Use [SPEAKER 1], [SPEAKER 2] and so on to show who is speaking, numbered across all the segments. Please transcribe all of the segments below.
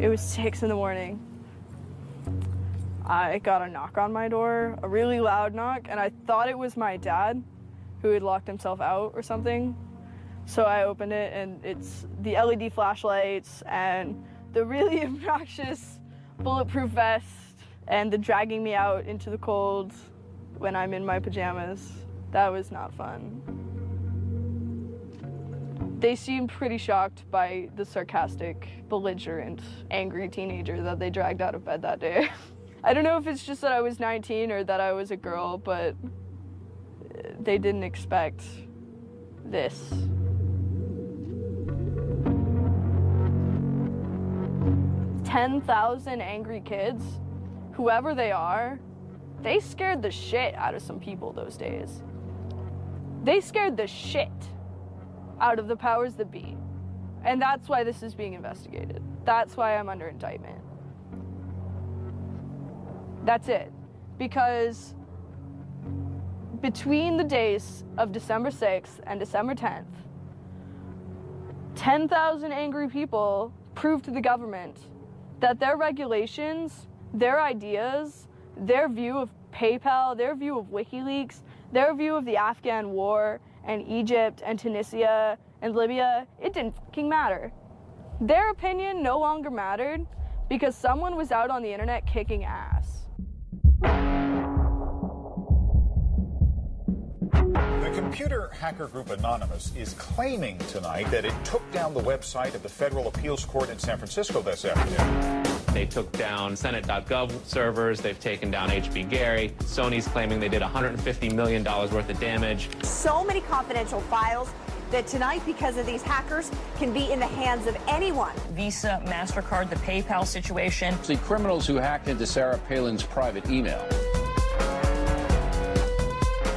[SPEAKER 1] It was 6 in the morning. I got a knock on my door, a really loud knock, and I thought it was my dad who had locked himself out or something. So I opened it, and it's the LED flashlights and the really obnoxious bulletproof vest and the dragging me out into the cold when I'm in my pajamas. That was not fun. They seemed pretty shocked by the sarcastic, belligerent, angry teenager that they dragged out of bed that day. I don't know if it's just that I was 19 or that I was a girl, but they didn't expect this. "10,000 angry kids, whoever they are, they scared the shit out of some people those days. They scared the shit out of the powers that be. And that's why this is being investigated. That's why I'm under indictment. That's it. Because between the days of December 6th and December 10th, 10,000 angry people proved to the government that their regulations, their ideas, their view of PayPal, their view of WikiLeaks, their view of the Afghan war and Egypt and Tunisia and Libya, it didn't fucking matter. Their opinion no longer mattered because someone was out on the internet kicking ass.
[SPEAKER 2] The computer hacker group Anonymous is claiming tonight that it took down the website of the Federal Appeals Court in San Francisco this afternoon.
[SPEAKER 3] They took down Senate.gov servers, they've taken down HB Gary. Sony's claiming they did $150 million worth of damage.
[SPEAKER 4] So many confidential files that tonight, because of these hackers, can be in the hands of anyone.
[SPEAKER 5] Visa, MasterCard, the PayPal situation.
[SPEAKER 6] The criminals who hacked into Sarah Palin's private email.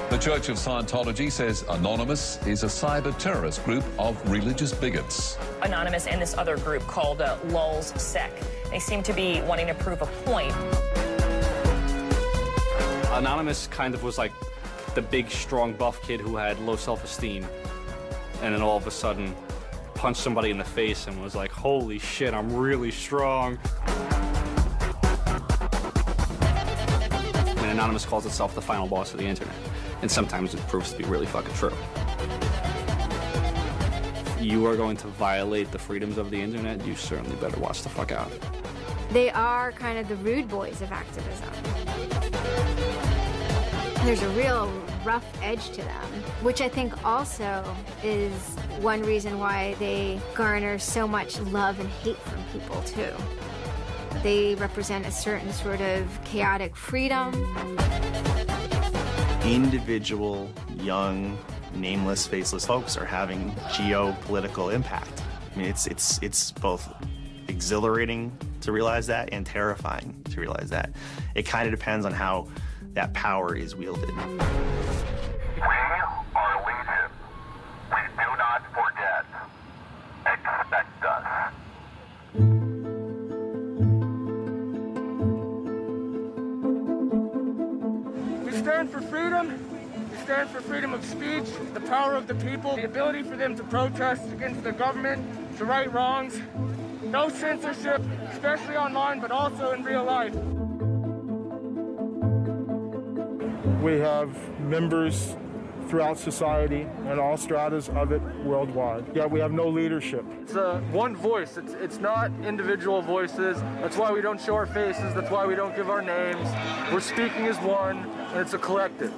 [SPEAKER 7] The Church of Scientology says Anonymous is a cyber terrorist group of religious bigots.
[SPEAKER 5] Anonymous and this other group called LulzSec. They seem to be wanting to prove a point.
[SPEAKER 8] Anonymous kind of was like the big, strong, buff kid who had low self-esteem. And then all of a sudden punched somebody in the face and was like, holy shit, I'm really strong. And Anonymous calls itself the final boss of the internet. And sometimes it proves to be really fucking true. If you are going to violate the freedoms of the internet, you certainly better watch the fuck out.
[SPEAKER 9] They are kind of the rude boys of activism. There's a real rough edge to them, which I think also is one reason why they garner so much love and hate from people, too. They represent a certain sort of chaotic freedom.
[SPEAKER 10] Individual, young, nameless, faceless folks are having geopolitical impact. I mean, it's both exhilarating to realize that and terrifying to realize that. It kind of depends on how that power is wielded.
[SPEAKER 11] We are legion. We do not forget. Expect us.
[SPEAKER 12] We stand for freedom. We stand for freedom of speech, the power of the people, the ability for them to protest against the government, to right wrongs. No censorship, especially online, but also in real life.
[SPEAKER 13] We have members throughout society and all stratas of it worldwide. Yet we have no leadership.
[SPEAKER 12] It's one voice. It's not individual voices. That's why we don't show our faces. That's why we don't give our names. We're speaking as one, and it's a collective.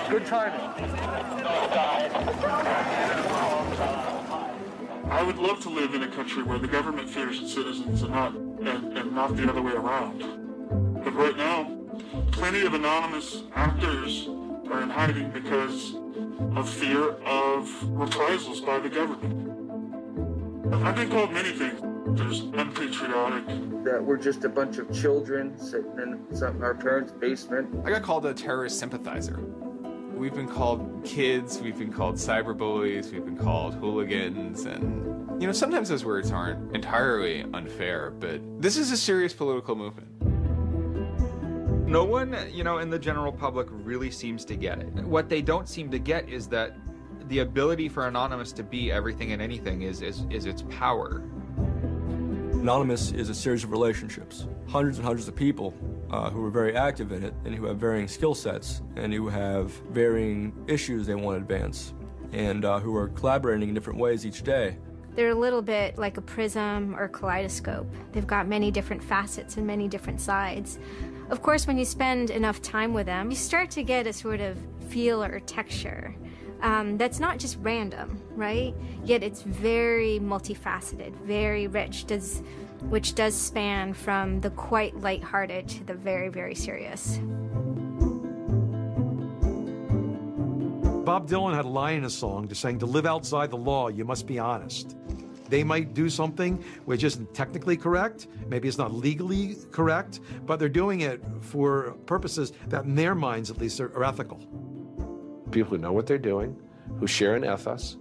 [SPEAKER 12] Good timing.
[SPEAKER 14] I would love to live in a country where the government fears its citizens and not the other way around. But right now, plenty of anonymous actors are in hiding because of fear of reprisals by the government. I've been called many things. There's unpatriotic.
[SPEAKER 12] That we're just a bunch of children sitting in our parents' basement.
[SPEAKER 15] I got called a terrorist sympathizer. We've been called kids, we've been called cyberbullies, we've been called hooligans, and, you know, sometimes those words aren't entirely unfair, but this is a serious political movement.
[SPEAKER 16] No one, in the general public really seems to get it. What they don't seem to get is that the ability for Anonymous to be everything and anything is its power.
[SPEAKER 17] Anonymous is a series of relationships. Hundreds and hundreds of people who are very active in it and who have varying skill sets and who have varying issues they want to advance and who are collaborating in different ways each day.
[SPEAKER 9] They're a little bit like a prism or kaleidoscope. They've got many different facets and many different sides. Of course, when you spend enough time with them, you start to get a sort of feel or texture. That's not just random, right? Yet it's very multifaceted, very rich, which does span from the quite lighthearted to the very, very serious.
[SPEAKER 18] Bob Dylan had a line in a song saying, to live outside the law, you must be honest. They might do something which isn't technically correct, maybe it's not legally correct, but they're doing it for purposes that in their minds at least are ethical.
[SPEAKER 19] People who know what they're doing, who share an ethos,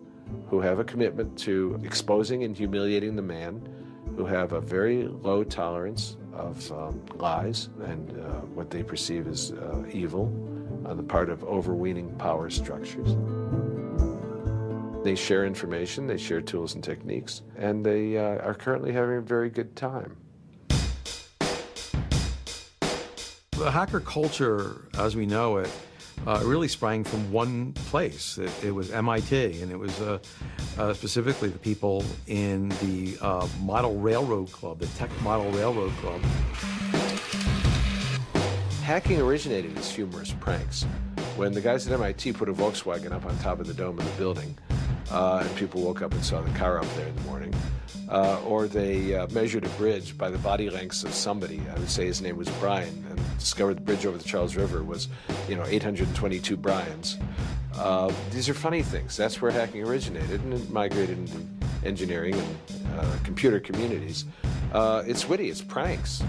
[SPEAKER 19] who have a commitment to exposing and humiliating the man, who have a very low tolerance of lies and what they perceive as evil on the part of overweening power structures. They share information, they share tools and techniques, and they are currently having a very good time.
[SPEAKER 18] The hacker culture, as we know it, really sprang from one place. It was MIT, and it was specifically the people in the Model Railroad Club, the Tech Model Railroad Club.
[SPEAKER 19] Hacking originated as humorous pranks. When the guys at MIT put a Volkswagen up on top of the dome of the building, and people woke up and saw the car up there in the morning, or they measured a bridge by the body lengths of somebody. I would say his name was Brian, and discovered the bridge over the Charles River was, 822 Brians. These are funny things. That's where hacking originated, and it migrated into engineering and computer communities. It's witty, it's pranks.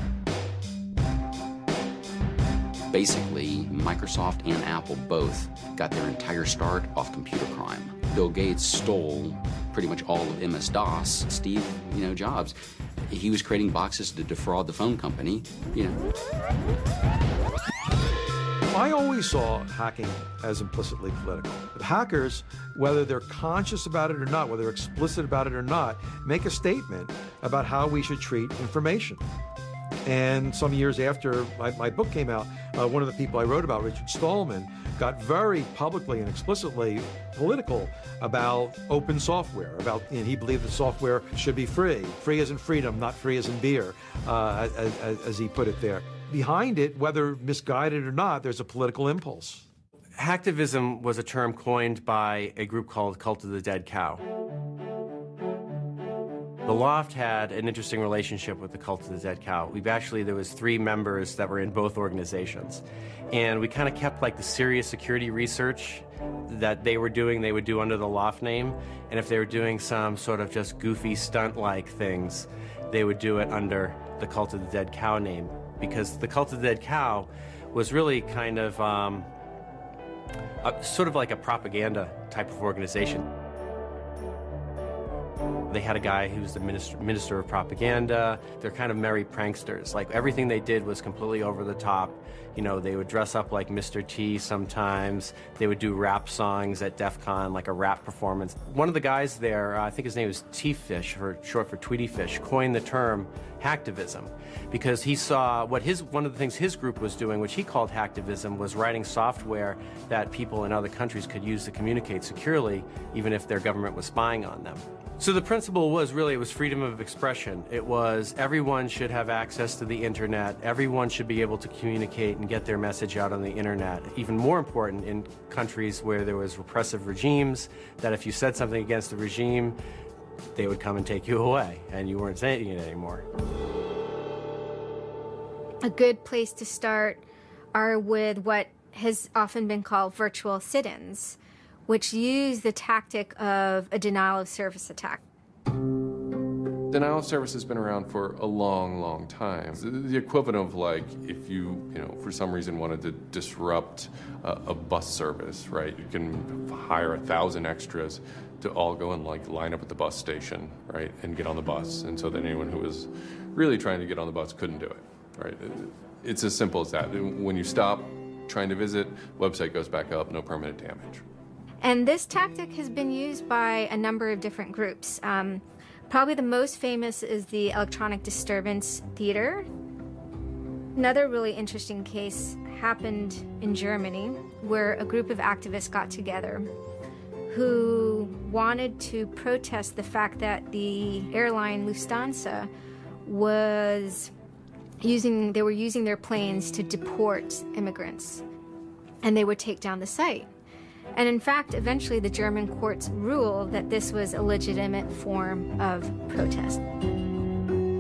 [SPEAKER 20] Basically, Microsoft and Apple both got their entire start off computer crime. Bill Gates stole pretty much all of MS-DOS. Steve, Jobs, he was creating boxes to defraud the phone company,
[SPEAKER 18] I always saw hacking as implicitly political. But hackers, whether they're conscious about it or not, whether they're explicit about it or not, make a statement about how we should treat information. And some years after my book came out, one of the people I wrote about, Richard Stallman, got very publicly and explicitly political about open software. He believed that software should be free. Free as in freedom, not free as in beer, as he put it there. Behind it, whether misguided or not, there's a political impulse.
[SPEAKER 21] Hacktivism was a term coined by a group called Cult of the Dead Cow. The Loft had an interesting relationship with the Cult of the Dead Cow. There was 3 members that were in both organizations. And we kind of kept the serious security research that they would do under the Loft name. And if they were doing some sort of just goofy stunt-like things, they would do it under the Cult of the Dead Cow name. Because the Cult of the Dead Cow was really kind of sort of like a propaganda type of organization. They had a guy who was the minister of propaganda. They're kind of merry pranksters. Everything they did was completely over the top. They would dress up like Mr. T sometimes. They would do rap songs at DEF CON, like a rap performance. One of the guys there, I think his name was T-Fish, short for Tweety Fish, coined the term hacktivism because he saw one of the things his group was doing, which he called hacktivism, was writing software that people in other countries could use to communicate securely, even if their government was spying on them. So the principle was freedom of expression. It was everyone should have access to the internet. Everyone should be able to communicate and get their message out on the internet. Even more important in countries where there was repressive regimes, that if you said something against the regime, they would come and take you away, and you weren't saying it anymore.
[SPEAKER 9] A good place to start are with what has often been called virtual sit-ins, which use the tactic of a denial-of-service attack.
[SPEAKER 22] Denial of service has been around for a long, long time. The equivalent of if you for some reason wanted to disrupt a bus service, right? You can hire 1,000 extras to all go and line up at the bus station, right, and get on the bus. And so that anyone who was really trying to get on the bus couldn't do it, right? It's as simple as that. When you stop trying to visit, website goes back up, no permanent damage.
[SPEAKER 9] And this tactic has been used by a number of different groups. Probably the most famous is the Electronic Disturbance Theater. Another really interesting case happened in Germany, where a group of activists got together who wanted to protest the fact that the airline Lufthansa were using their planes to deport immigrants, and they would take down the site. And in fact, eventually the German courts ruled that this was a legitimate form of protest.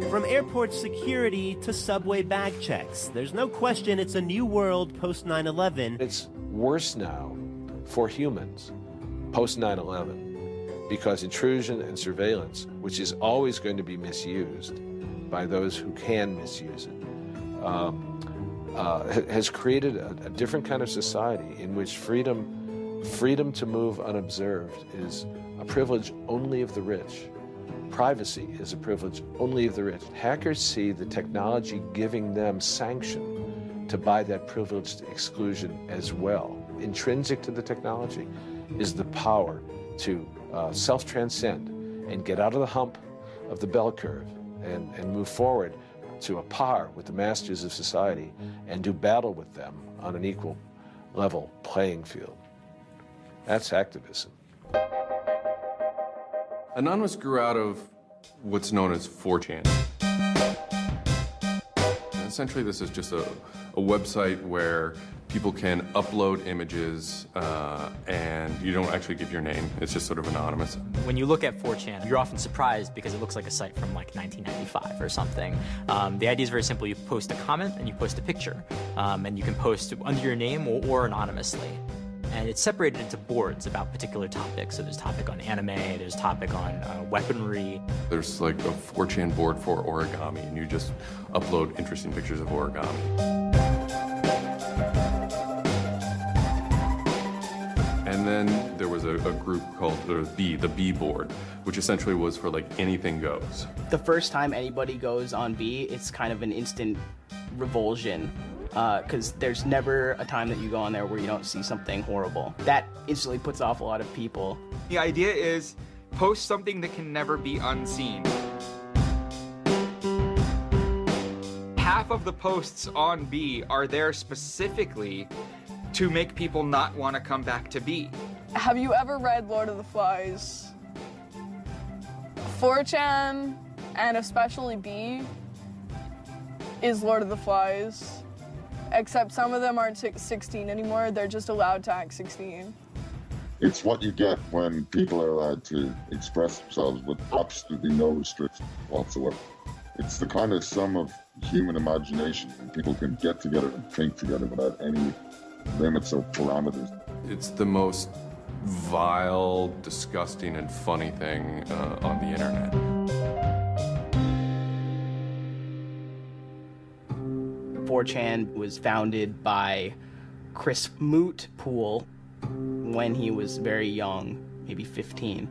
[SPEAKER 1] From airport security to subway bag checks, there's no question it's a new world post 9/11.
[SPEAKER 19] It's worse now for humans post 9/11 because intrusion and surveillance, which is always going to be misused by those who can misuse it, has created a different kind of society in which freedom to move unobserved is a privilege only of the rich. Privacy is a privilege only of the rich. Hackers see the technology giving them sanction to buy that privileged exclusion as well. Intrinsic to the technology is the power to self-transcend and get out of the hump of the bell curve and move forward to a par with the masters of society and do battle with them on an equal level playing field. That's activism.
[SPEAKER 22] Anonymous grew out of what's known as 4chan. Essentially, this is just a website where people can upload images and you don't actually give your name. It's just sort of anonymous.
[SPEAKER 2] When you look at 4chan, you're often surprised because it looks like a site from like 1995 or something. The idea is very simple. You post a comment and you post a picture. And you can post under your name or anonymously. And it's separated into boards about particular topics. So there's a topic on anime, there's a topic on weaponry.
[SPEAKER 22] There's like a 4chan board for origami, and you just upload interesting pictures of origami. And then there was a group called the B board, which essentially was for like anything goes.
[SPEAKER 23] The first time anybody goes on B, it's kind of an instant revulsion. Because there's never a time that you go on there where you don't see something horrible. That instantly puts off a lot of people.
[SPEAKER 16] The idea is post something that can never be unseen. Half of the posts on B are there specifically to make people not want to come back to B.
[SPEAKER 24] Have you ever read Lord of the Flies? 4chan, and especially B, is Lord of the Flies. Except some of them aren't 16 anymore, they're just allowed to act 16.
[SPEAKER 14] It's what you get when people are allowed to express themselves with absolutely no restriction whatsoever. It's the kind of sum of human imagination when people can get together and think together without any limits or parameters.
[SPEAKER 22] It's the most vile, disgusting, and funny thing on the internet.
[SPEAKER 23] 4chan was founded by Chris Mootpool when he was very young, maybe 15,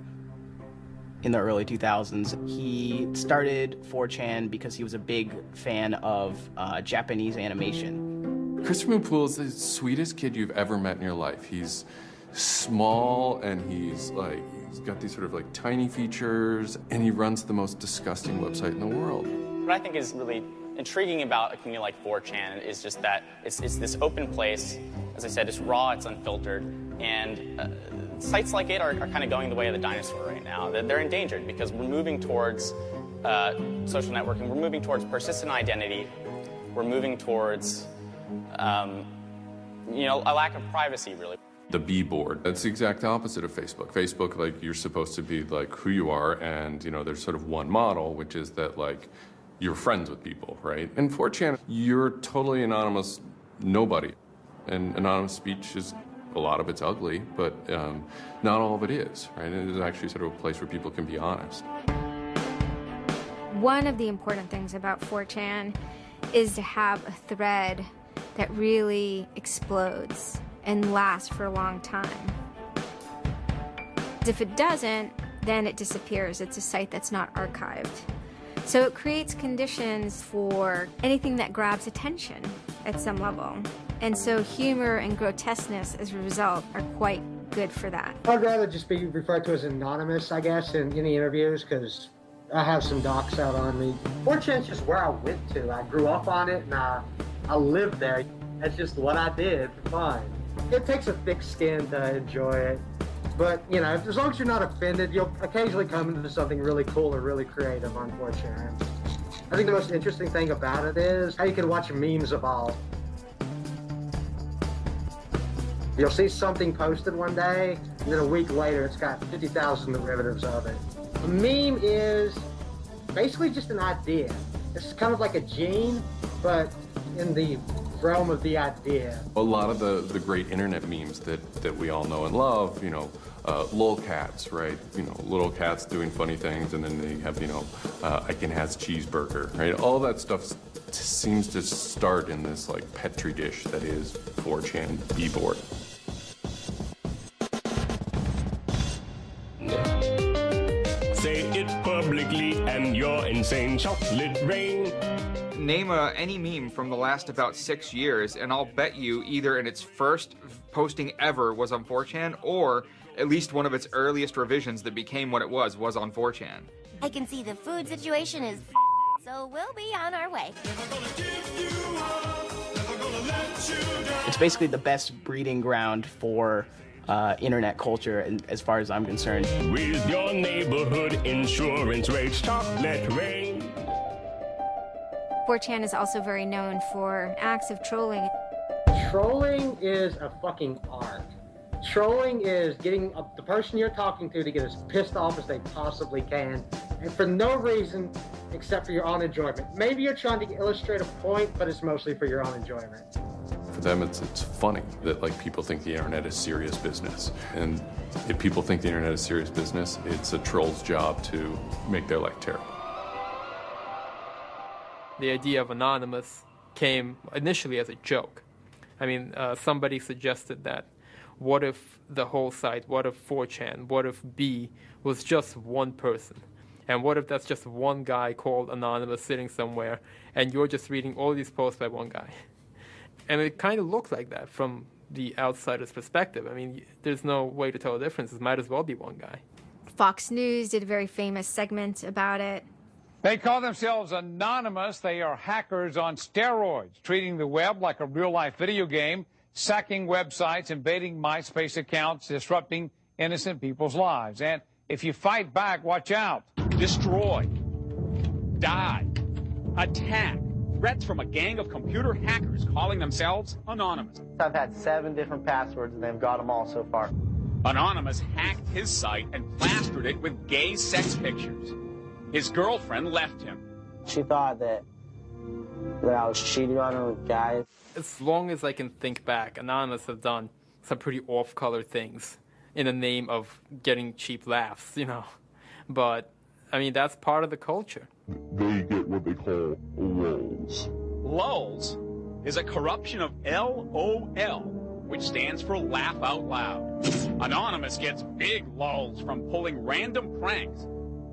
[SPEAKER 23] in the early 2000s. He started 4chan because he was a big fan of Japanese animation.
[SPEAKER 22] Chris Mootpool is the sweetest kid you've ever met in your life. He's small and he's got these sort of like tiny features, and he runs the most disgusting website in the world.
[SPEAKER 2] What I think is really intriguing about a community like 4chan is just that it's this open place. As I said, it's raw, it's unfiltered, and sites like it are kind of going the way of the dinosaur right now. They're endangered because we're moving towards social networking, we're moving towards persistent identity, we're moving towards a lack of privacy, really.
[SPEAKER 22] The B board, that's the exact opposite of Facebook. Facebook, like, you're supposed to be like who you are, and there's sort of one model, which is that like you're friends with people, right? In 4chan, you're totally anonymous nobody. And anonymous speech is, a lot of it's ugly, but not all of it is, right? It is actually sort of a place where people can be honest.
[SPEAKER 9] One of the important things about 4chan is to have a thread that really explodes and lasts for a long time. If it doesn't, then it disappears. It's a site that's not archived. So it creates conditions for anything that grabs attention at some level. And so humor and grotesqueness as a result are quite good for that.
[SPEAKER 25] I'd rather just be referred to as anonymous, I guess, in any interviews, because
[SPEAKER 3] I have some docs out on me. 4chan's just where I went to. I grew up on it, and I lived there. That's just what I did for fun. It takes a thick skin to enjoy it. But, you know, as long as you're not offended, you'll occasionally come into something really cool or really creative on 4chan. I think the most interesting thing about it is how you can watch memes evolve. You'll see something posted one day, and then a week later it's got 50,000 derivatives of it. A meme is basically just an idea. It's kind of like a gene, but in the realm of the idea.
[SPEAKER 22] A lot of the great internet memes that we all know and love, you know, lolcats, right? You know, little cats doing funny things, and then they have, you know, I can has cheeseburger, right? All that stuff seems to start in this like petri dish that is 4chan b-board.
[SPEAKER 4] Say it publicly and your insane chocolate rain.
[SPEAKER 16] Name any meme from the last about 6 years, and I'll bet you either in its first posting ever was on 4chan, or at least one of its earliest revisions that became what it was on 4chan.
[SPEAKER 6] I can see the food situation is so we'll be on our way.
[SPEAKER 23] It's basically the best breeding ground for internet culture, as far as I'm concerned.
[SPEAKER 4] With your neighborhood insurance rates, chocolate rain.
[SPEAKER 9] 4chan is also very known for acts of trolling.
[SPEAKER 3] Trolling is a fucking art. Trolling is getting the person you're talking to get as pissed off as they possibly can, and for no reason except for your own enjoyment. Maybe you're trying to illustrate a point, but it's mostly for your own enjoyment.
[SPEAKER 22] For them, it's funny that like people think the internet is serious business, and if people think the internet is serious business, it's a troll's job to make their life terrible.
[SPEAKER 7] The idea of anonymous came initially as a joke. I mean, somebody suggested that what if the whole site, what if 4chan, what if B was just one person? And what if that's just one guy called Anonymous sitting somewhere, and you're just reading all these posts by one guy? And it kind of looked like that from the outsider's perspective. I mean, there's no way to tell the difference. It might as well be one guy.
[SPEAKER 9] Fox News did a very famous segment about it.
[SPEAKER 25] They call themselves anonymous. They are hackers on steroids, treating the web like a real-life video game, sacking websites, invading MySpace accounts, disrupting innocent people's lives. And if you fight back, watch out.
[SPEAKER 26] Destroy. Die. Attack. Threats from a gang of computer hackers calling themselves Anonymous.
[SPEAKER 27] I've had 7 different passwords, and they've got them all so far.
[SPEAKER 26] Anonymous hacked his site and plastered it with gay sex pictures. His girlfriend left him.
[SPEAKER 27] She thought that I was cheating on her with guys.
[SPEAKER 7] As long as I can think back, Anonymous have done some pretty off-color things in the name of getting cheap laughs, you know. But, I mean, that's part of the culture.
[SPEAKER 14] They get what they call lulz.
[SPEAKER 26] Lulz is a corruption of LOL, which stands for laugh out loud. Anonymous gets big lulz from pulling random pranks.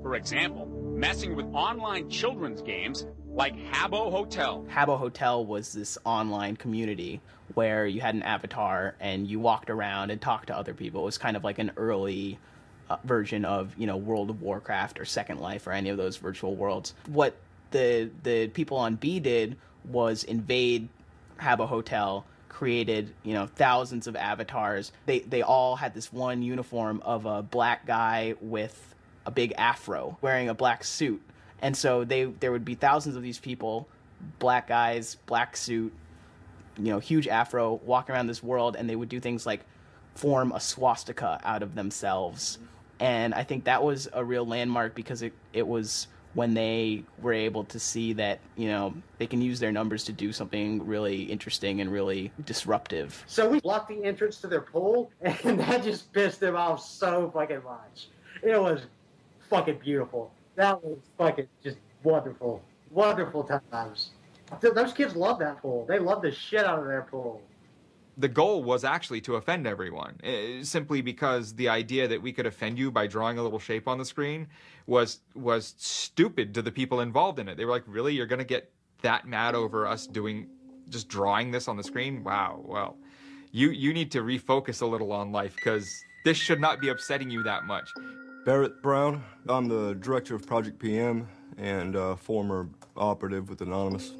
[SPEAKER 26] For example, messing with online children's games like Habbo Hotel.
[SPEAKER 23] Habbo Hotel was this online community where you had an avatar and you walked around and talked to other people. It was kind of like an early version of, you know, World of Warcraft or Second Life or any of those virtual worlds. What the people on B did was invade Habbo Hotel, created, you know, thousands of avatars. They all had this one uniform of a black guy with a big afro wearing a black suit. And so there would be thousands of these people, black guys, black suit, you know, huge afro, walking around this world, and they would do things like form a swastika out of themselves. And I think that was a real landmark because it was when they were able to see that, you know, they can use their numbers to do something really interesting and really disruptive.
[SPEAKER 3] So we blocked the entrance to their pool, and that just pissed them off so fucking much. It was fucking beautiful. That was fucking just wonderful. Wonderful times. Those kids love that pool. They love the shit out of their pool.
[SPEAKER 16] The goal was actually to offend everyone, simply because the idea that we could offend you by drawing a little shape on the screen was stupid to the people involved in it. They were like, really? You're going to get that mad over us just drawing this on the screen? Wow, well, you need to refocus a little on life, because this should not be upsetting you that much.
[SPEAKER 17] Barrett Brown. I'm the director of Project PM and former operative with Anonymous.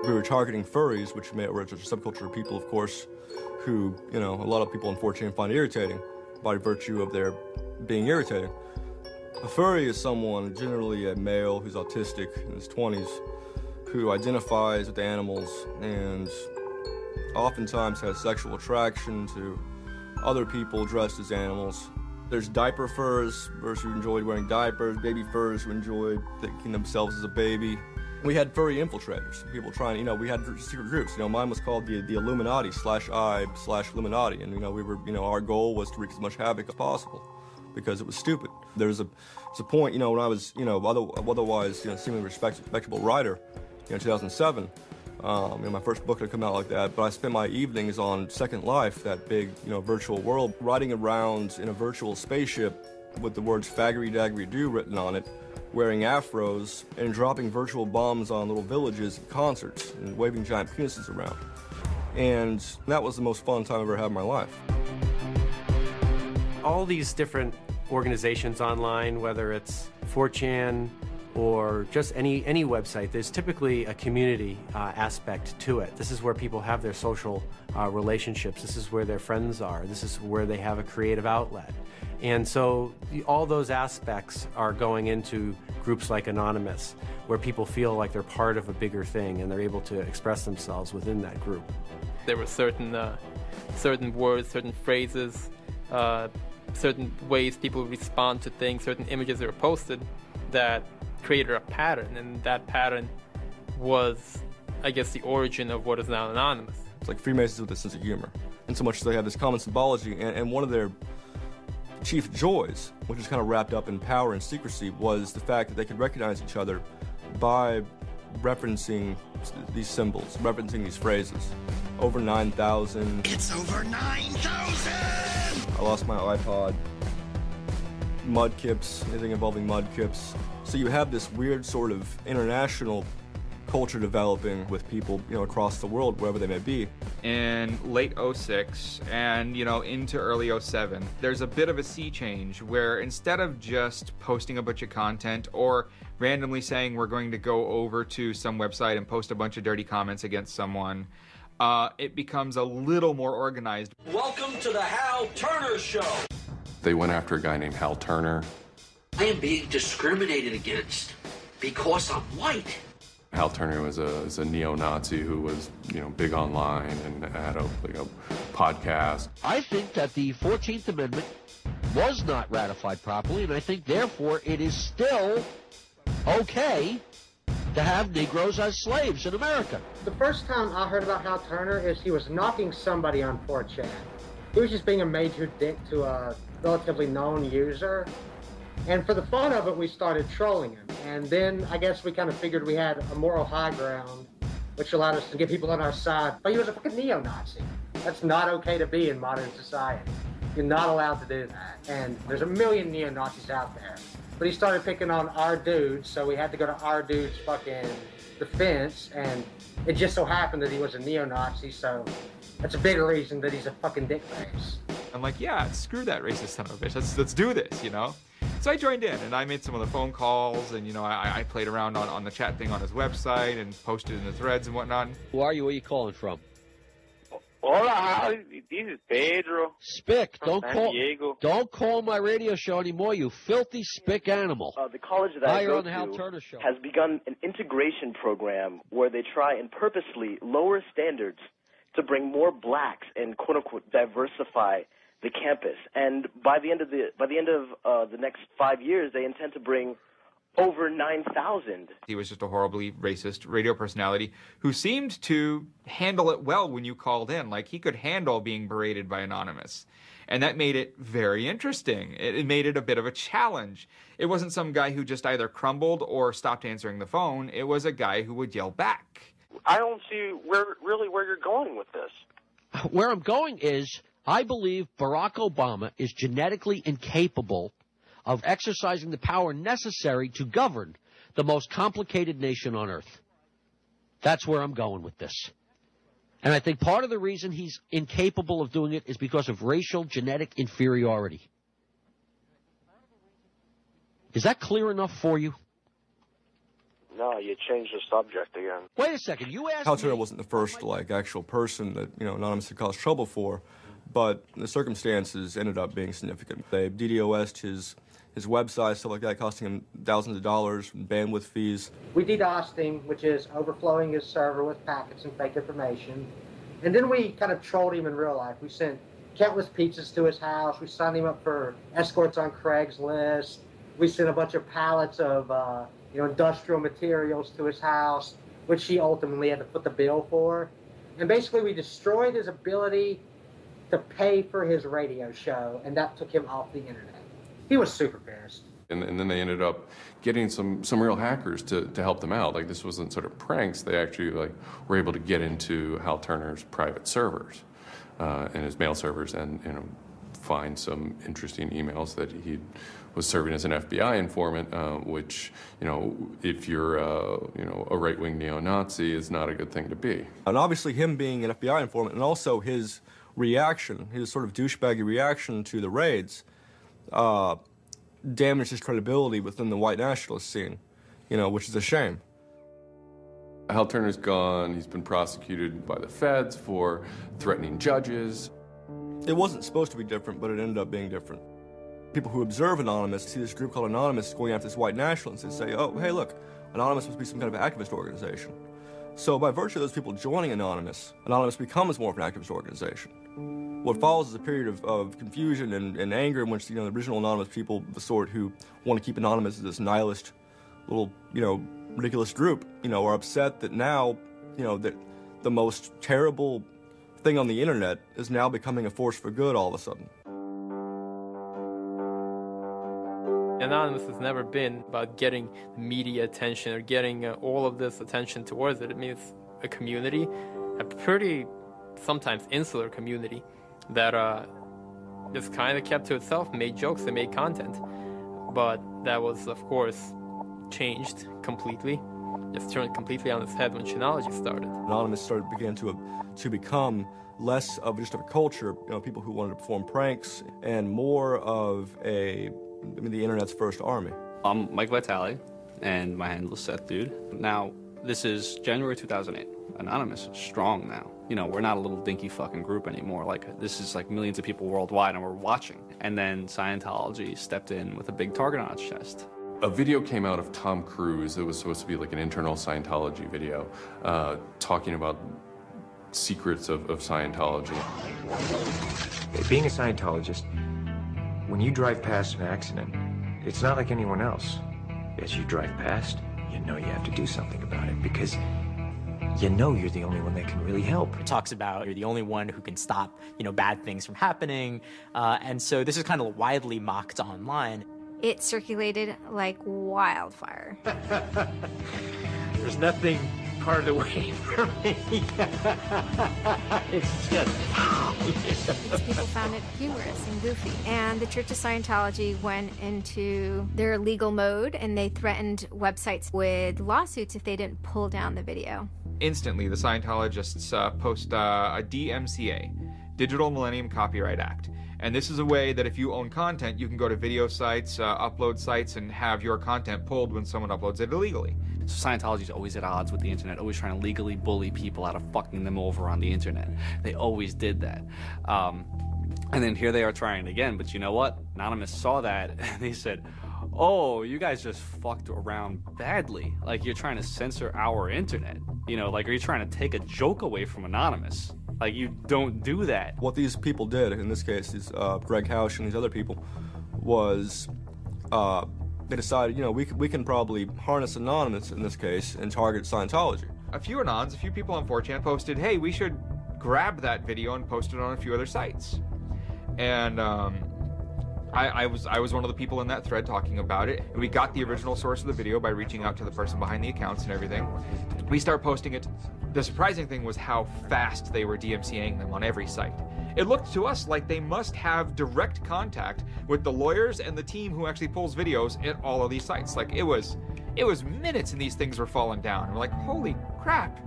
[SPEAKER 17] We were targeting furries, which were a subculture of people, of course, who, a lot of people on 4chan find irritating by virtue of their being irritating. A furry is someone, generally a male who's autistic in his 20s, who identifies with animals and oftentimes has sexual attraction to other people dressed as animals. There's diaper furs, those who enjoyed wearing diapers, baby furs who enjoyed thinking themselves as a baby. We had furry infiltrators, people trying, we had secret groups. Mine was called the Illuminati /I/Illuminati, and we were, our goal was to wreak as much havoc as possible because it was stupid. There's a point, when I was, otherwise, seemingly respectable writer, 2007. My first book had come out like that, but I spent my evenings on Second Life, that big, virtual world, riding around in a virtual spaceship with the words faggery daggery do written on it, wearing afros and dropping virtual bombs on little villages and concerts and waving giant penises around. And that was the most fun time I've ever had in my life.
[SPEAKER 21] All these different organizations online, whether it's 4chan, or just any website, there's typically a community aspect to it. This is where people have their social relationships. This is where their friends are. This is where they have a creative outlet. And so all those aspects are going into groups like Anonymous, where people feel like they're part of a bigger thing and they're able to express themselves within that group.
[SPEAKER 7] There were certain words, certain phrases, certain ways people respond to things, certain images that were posted that created a pattern, and that pattern was, I guess, the origin of what is now Anonymous.
[SPEAKER 17] It's like Freemasons with a sense of humor, and so much as they have this common symbology, and one of their chief joys, which is kind of wrapped up in power and secrecy, was the fact that they could recognize each other by referencing these symbols, referencing these phrases. Over 9,000. It's over 9,000! I lost my iPod. Mudkips, anything involving mudkips. So you have this weird sort of international culture developing with people, across the world, wherever they may be.
[SPEAKER 16] In late 06 and, into early 07, there's a bit of a sea change where instead of just posting a bunch of content or randomly saying we're going to go over to some website and post a bunch of dirty comments against someone, it becomes a little more organized.
[SPEAKER 5] Welcome to the Hal Turner Show.
[SPEAKER 22] They went after a guy named Hal Turner.
[SPEAKER 5] I am being discriminated against because I'm white.
[SPEAKER 22] Hal Turner was a neo-Nazi who was, big online and had a podcast.
[SPEAKER 5] I think that the 14th Amendment was not ratified properly, and I think, therefore, it is still okay to have Negroes as slaves in America.
[SPEAKER 3] The first time I heard about Hal Turner is he was knocking somebody on 4chan. He was just being a major dick to a relatively known user. And for the fun of it, we started trolling him. And then I guess we kind of figured we had a moral high ground, which allowed us to get people on our side. But he was a fucking neo-Nazi. That's not okay to be in modern society. You're not allowed to do that. And there's a million neo-Nazis out there. But he started picking on our dudes, so we had to go to our dude's fucking defense. And it just so happened that he was a neo-Nazi, so that's a bigger reason that he's a fucking dickface.
[SPEAKER 16] I'm like, yeah, screw that racist son of a bitch. Let's do this, So I joined in, and I made some of the phone calls, and, I played around on the chat thing on his website and posted in the threads and whatnot.
[SPEAKER 5] Who are you? Where are you calling from?
[SPEAKER 8] Hola, this is Pedro.
[SPEAKER 5] Spick,
[SPEAKER 8] Diego.
[SPEAKER 5] Don't call my radio show anymore, you filthy spick animal.
[SPEAKER 8] The college that I
[SPEAKER 5] you're
[SPEAKER 8] go
[SPEAKER 5] on the Hal
[SPEAKER 8] to
[SPEAKER 5] Turner Show.
[SPEAKER 8] has begun an integration program where they try and purposely lower standards to bring more blacks and quote unquote diversify the campus. And by the end of the next 5 years, they intend to bring over 9,000.
[SPEAKER 16] He was just a horribly racist radio personality who seemed to handle it well when you called in. Like, he could handle being berated by Anonymous. And that made it very interesting. It made it a bit of a challenge. It wasn't some guy who just either crumbled or stopped answering the phone. It was a guy who would yell back.
[SPEAKER 8] I don't see where you're going with this.
[SPEAKER 5] Where I'm going is, I believe Barack Obama is genetically incapable of exercising the power necessary to govern the most complicated nation on earth. That's where I'm going with this. And I think part of the reason he's incapable of doing it is because of racial genetic inferiority. Is that clear enough for you?
[SPEAKER 10] No, you changed the subject again.
[SPEAKER 5] Wait a second, you asked
[SPEAKER 17] Hal Turner
[SPEAKER 5] me...
[SPEAKER 17] wasn't the first, actual person that, Anonymous had caused trouble for, but the circumstances ended up being significant. They DDoS'd his website, stuff like that, costing him thousands of dollars, bandwidth fees.
[SPEAKER 3] We DDoSed him, which is overflowing his server with packets and fake information. And then we kind of trolled him in real life. We sent countless pizzas to his house. We signed him up for escorts on Craigslist. We sent a bunch of pallets of industrial materials to his house, which he ultimately had to foot the bill for. And basically we destroyed his ability to pay for his radio show, and that took him off the internet. He was super pissed.
[SPEAKER 22] And then they ended up getting some real hackers to help them out. This wasn't sort of pranks. They actually were able to get into Hal Turner's private servers and his mail servers, and find some interesting emails that he was serving as an FBI informant, which if you're a right-wing neo-Nazi, is not a good thing to be.
[SPEAKER 17] And obviously, him being an FBI informant, and also his reaction, his sort of douchebaggy reaction to the raids, damaged his credibility within the white nationalist scene, which is a shame.
[SPEAKER 22] Hal Turner's gone. He's been prosecuted by the feds for threatening judges.
[SPEAKER 17] It wasn't supposed to be different, but it ended up being different. People who observe Anonymous see this group called Anonymous going after this white nationalist and say, oh, hey, look, Anonymous must be some kind of activist organization. So by virtue of those people joining Anonymous, Anonymous becomes more of an activist organization. What follows is a period of confusion and anger in which the original Anonymous people, the sort who want to keep Anonymous as this nihilist little, ridiculous group, are upset that now, that the most terrible thing on the internet is now becoming a force for good all of a sudden.
[SPEAKER 7] Anonymous has never been about getting media attention or getting all of this attention towards it. It means a community, a pretty sometimes insular community that just kind of kept to itself, made jokes and made content. But that was, of course, changed completely, just turned completely on its head when Chinology started.
[SPEAKER 17] Anonymous began to become less of just a culture, people who wanted to perform pranks, and more of the internet's first army.
[SPEAKER 11] I'm Mike Vitale, and my handle is Seth Dude. Now, this is January 2008. Anonymous is strong now. We're not a little dinky fucking group anymore. This is millions of people worldwide, and we're watching. And then Scientology stepped in with a big target on its chest.
[SPEAKER 22] A video came out of Tom Cruise. It was supposed to be an internal Scientology video, talking about secrets of Scientology.
[SPEAKER 12] Being a Scientologist, when you drive past an accident, it's not like anyone else. As you drive past, you know you have to do something about it because you know you're the only one that can really help.
[SPEAKER 13] It talks about you're the only one who can stop, bad things from happening. And so this is kind of widely mocked online.
[SPEAKER 9] It circulated like wildfire.
[SPEAKER 12] There's nothing part of the way for me. It's just...
[SPEAKER 9] People found it humorous and goofy. And the Church of Scientology went into their legal mode, and they threatened websites with lawsuits if they didn't pull down the video.
[SPEAKER 16] Instantly, the Scientologists post a DMCA, Digital Millennium Copyright Act. And this is a way that if you own content, you can go to video sites, upload sites, and have your content pulled when someone uploads it illegally.
[SPEAKER 11] So Scientology's always at odds with the internet, always trying to legally bully people out of fucking them over on the internet. They always did that. And then here they are trying it again, but you know what? Anonymous saw that, and they said, oh, you guys just fucked around badly. You're trying to censor our internet. Are you trying to take a joke away from Anonymous? You don't do that.
[SPEAKER 17] What these people did, in this case, is Greg Hausch and these other people, was they decided, we can probably harness Anonymous in this case and target Scientology.
[SPEAKER 16] A few Anons, a few people on 4chan posted, hey, we should grab that video and post it on a few other sites. And I was one of the people in that thread talking about it. And we got the original source of the video by reaching out to the person behind the accounts and everything. We start posting it. The surprising thing was how fast they were DMCAing them on every site. It looked to us like they must have direct contact with the lawyers and the team who actually pulls videos at all of these sites. It was minutes and these things were falling down. And we're like, holy crap,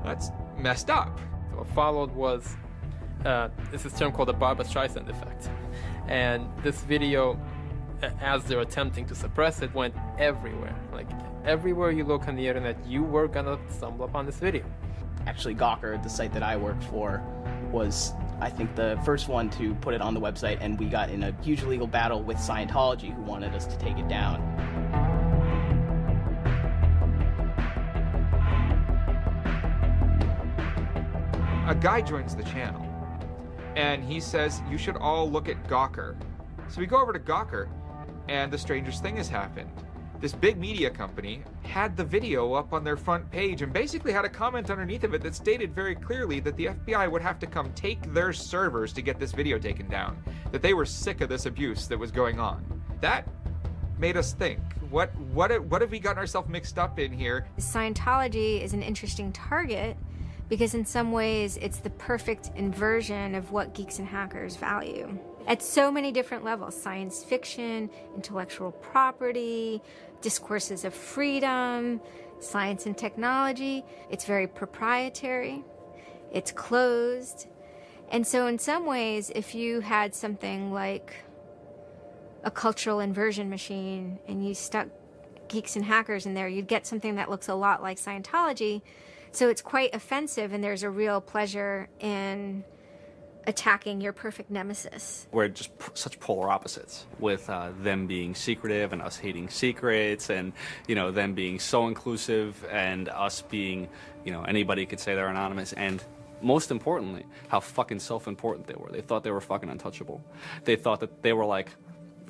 [SPEAKER 16] that's messed up.
[SPEAKER 7] What followed was this term called the Barbra Streisand effect. And this video as they're attempting to suppress it, went everywhere. Like, everywhere you look on the internet, you were gonna stumble upon this video.
[SPEAKER 23] Actually, Gawker, the site that I worked for, was, I think, the first one to put it on the website, and we got in a huge legal battle with Scientology, who wanted us to take it down.
[SPEAKER 16] A guy joins the channel, and he says, you should all look at Gawker. So we go over to Gawker, and the strangest thing has happened. This big media company had the video up on their front page and basically had a comment underneath of it that stated very clearly that the FBI would have to come take their servers to get this video taken down, that they were sick of this abuse that was going on. That made us think, what have we gotten ourselves mixed up in here?
[SPEAKER 9] Scientology is an interesting target because in some ways it's the perfect inversion of what geeks and hackers value. At so many different levels: science fiction, intellectual property, discourses of freedom, science and technology. It's very proprietary, it's closed. And so in some ways, if you had something like a cultural inversion machine and you stuck geeks and hackers in there, you'd get something that looks a lot like Scientology. So it's quite offensive, and there's a real pleasure in attacking your perfect nemesis.
[SPEAKER 11] We're just such polar opposites, with them being secretive and us hating secrets, and, you know, them being so inclusive and us being, you know, anybody could say they're anonymous, and most importantly, how fucking self-important they were. They thought they were fucking untouchable. They thought that they were like,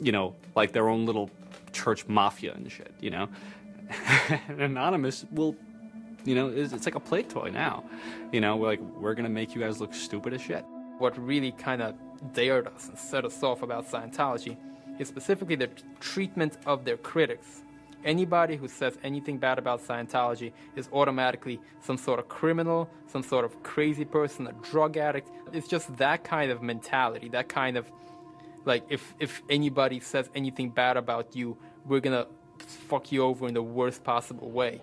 [SPEAKER 11] you know, like their own little church mafia and shit, you know? And Anonymous will, you know, it's like a play toy now. You know, we're gonna make you guys look stupid as shit.
[SPEAKER 7] What really kind of dared us and set us off about Scientology is specifically the treatment of their critics. Anybody who says anything bad about Scientology is automatically some sort of criminal, some sort of crazy person, a drug addict. It's just that kind of mentality, that kind of, like, if anybody says anything bad about you, we're gonna fuck you over in the worst possible way.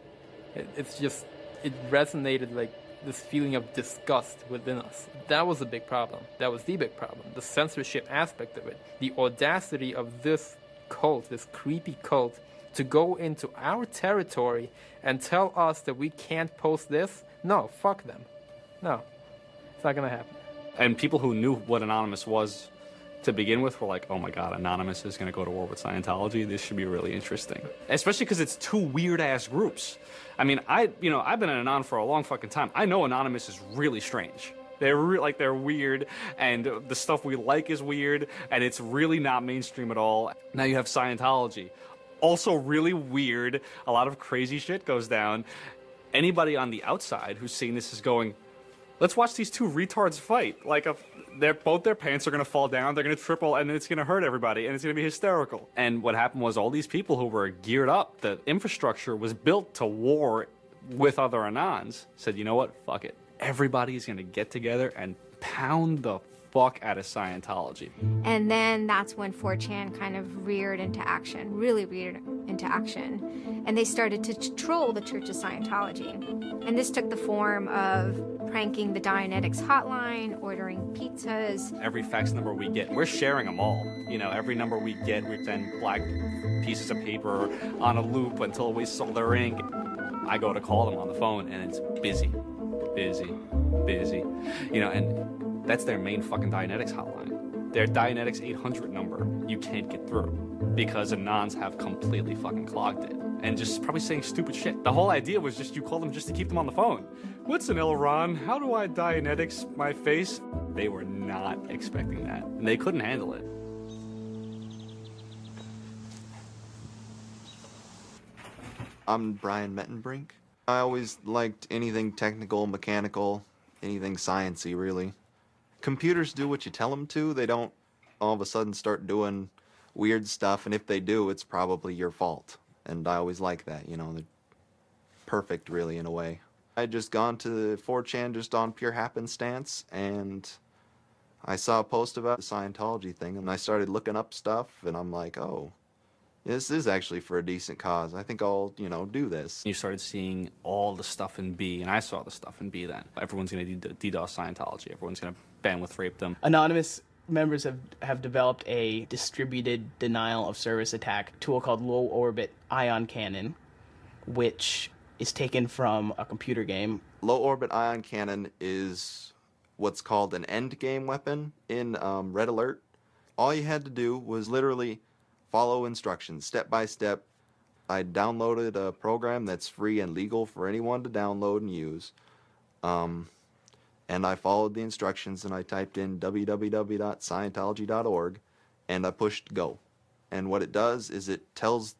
[SPEAKER 7] It's just, it resonated like this feeling of disgust within us. That was a big problem. That was the big problem. The censorship aspect of it. The audacity of this cult, this creepy cult, to go into our territory and tell us that we can't post this? No, fuck them. No, it's not gonna happen.
[SPEAKER 11] And people who knew what Anonymous was to begin with were like, oh my god, Anonymous is going to go to war with Scientology. This should be really interesting. Especially because it's two weird-ass groups. I mean, I've been an Anon for a long fucking time. I know Anonymous is really strange. They're weird, and the stuff we like is weird, and it's really not mainstream at all. Now you have Scientology. Also really weird. A lot of crazy shit goes down. Anybody on the outside who's seeing this is going, let's watch these two retards fight. Like, both their pants are going to fall down, they're going to triple, and it's going to hurt everybody, and it's going to be hysterical. And what happened was all these people who were geared up, the infrastructure was built to war with other Anons, said, you know what, fuck it. Everybody's going to get together and pound the fuck out of Scientology.
[SPEAKER 9] And then that's when 4chan kind of reared into action, really reared into action. And they started to troll the Church of Scientology. And this took the form of pranking the Dianetics hotline, ordering pizzas.
[SPEAKER 11] Every fax number we get, we're sharing them all. You know, every number we get, we send black pieces of paper on a loop until we sold their ink. I go to call them on the phone, and it's busy. You know, and that's their main fucking Dianetics hotline. Their Dianetics 800 number, you can't get through because Anons have completely fucking clogged it. And just probably saying stupid shit. The whole idea was just you call them just to keep them on the phone. What's an Elron? How do I Dianetics my face? They were not expecting that. And they couldn't handle it.
[SPEAKER 1] I'm Brian Mettenbrink. I always liked anything technical, mechanical, anything sciencey, really. Computers do what you tell them to. They don't all of a sudden start doing weird stuff, and if they do, it's probably your fault. And I always like that, you know, they're perfect, really, in a way. I had just gone to 4chan just on pure happenstance, and I saw a post about the Scientology thing, and I started looking up stuff, and I'm like, oh, this is actually for a decent cause. I think I'll, you know, do this.
[SPEAKER 11] You started seeing all the stuff in B, and I saw the stuff in B then. Everyone's going to DDoS Scientology. Everyone's going to bandwidth rape them.
[SPEAKER 23] Anonymous members have developed a distributed denial of service attack tool called low orbit ion cannon, which is taken from a computer game.
[SPEAKER 1] Low orbit ion cannon is what's called an end game weapon in Red Alert. All you had to do was literally follow instructions step by step. I downloaded a program that's free and legal for anyone to download and use. And I followed the instructions, and I typed in www.scientology.org, and I pushed go. And what it does is it tells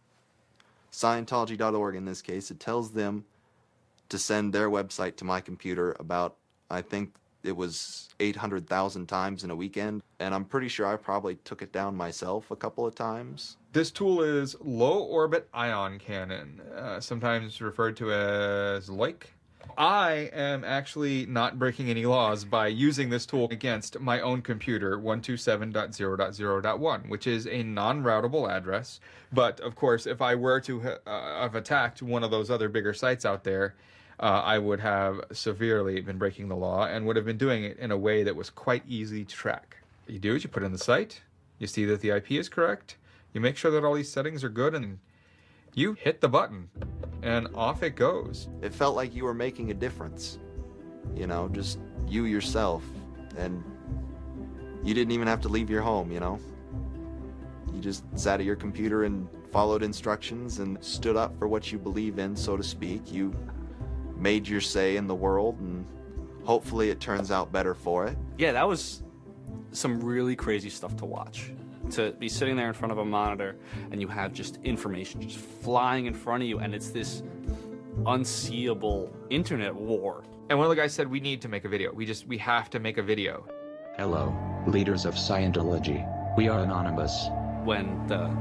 [SPEAKER 1] Scientology.org, in this case, it tells them to send their website to my computer about, I think it was 800,000 times in a weekend. And I'm pretty sure I probably took it down myself a couple of times.
[SPEAKER 16] This tool is low orbit ion cannon, sometimes referred to as LOIC. I am actually not breaking any laws by using this tool against my own computer, 127.0.0.1, which is a non-routable address. But, of course, if I were to have attacked one of those other bigger sites out there, I would have severely been breaking the law and would have been doing it in a way that was quite easy to track. You do it, you put it in the site, you see that the IP is correct, you make sure that all these settings are good, and you hit the button, and off it goes.
[SPEAKER 1] It felt like you were making a difference. You know, just you yourself. And you didn't even have to leave your home, you know? You just sat at your computer and followed instructions and stood up for what you believe in, so to speak. You made your say in the world, and hopefully it turns out better for it.
[SPEAKER 11] Yeah, that was some really crazy stuff to watch. To be sitting there in front of a monitor and you have just information just flying in front of you, and it's this unseeable internet war.
[SPEAKER 16] And one of the guys said, we need to make a video. We have to make a video.
[SPEAKER 2] Hello, leaders of Scientology. We are anonymous.
[SPEAKER 11] When the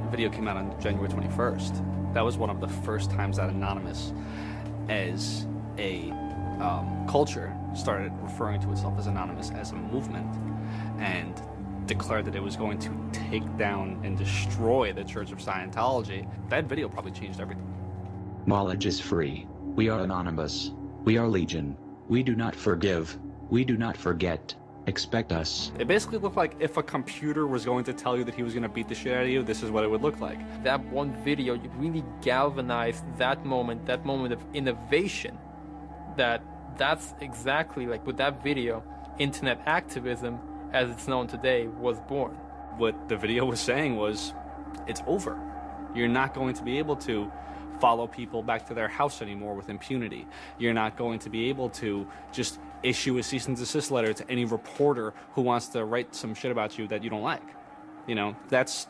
[SPEAKER 11] video came out on January 21st, that was one of the first times that Anonymous as a culture started referring to itself as Anonymous as a movement, and declared that it was going to take down and destroy the Church of Scientology. That video probably changed everything.
[SPEAKER 2] Knowledge is free. We are anonymous. We are legion. We do not forgive. We do not forget. Expect us.
[SPEAKER 11] It basically looked like if a computer was going to tell you that he was going to beat the shit out of you, this is what it would look like.
[SPEAKER 7] That one video really galvanized that moment of innovation. That's exactly like with that video, internet activism as it's known today was born.
[SPEAKER 11] What the video was saying was, it's over. You're not going to be able to follow people back to their house anymore with impunity. You're not going to be able to just issue a cease and desist letter to any reporter who wants to write some shit about you that you don't like. You know, that's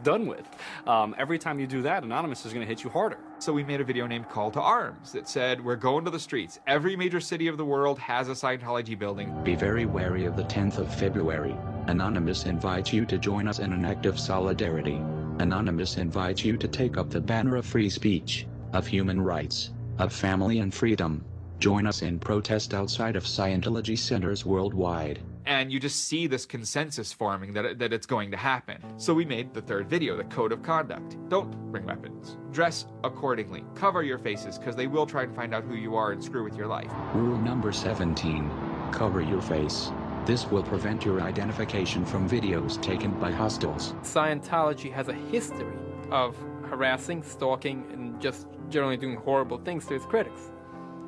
[SPEAKER 11] done with. Every time you do that, Anonymous is going to hit you harder.
[SPEAKER 16] So we made a video named Call to Arms that said, we're going to the streets. Every major city of the world has a Scientology building.
[SPEAKER 2] Be very wary of the 10th of February. Anonymous invites you to join us in an act of solidarity. Anonymous invites you to take up the banner of free speech, of human rights, of family and freedom. Join us in protest outside of Scientology centers worldwide.
[SPEAKER 16] And you just see this consensus forming that it's going to happen. So we made the third video, the code of conduct. Don't bring weapons. Dress accordingly. Cover your faces, because they will try and find out who you are and screw with your life.
[SPEAKER 2] Rule number 17. Cover your face. This will prevent your identification from videos taken by hostiles.
[SPEAKER 7] Scientology has a history of harassing, stalking, and just generally doing horrible things to its critics.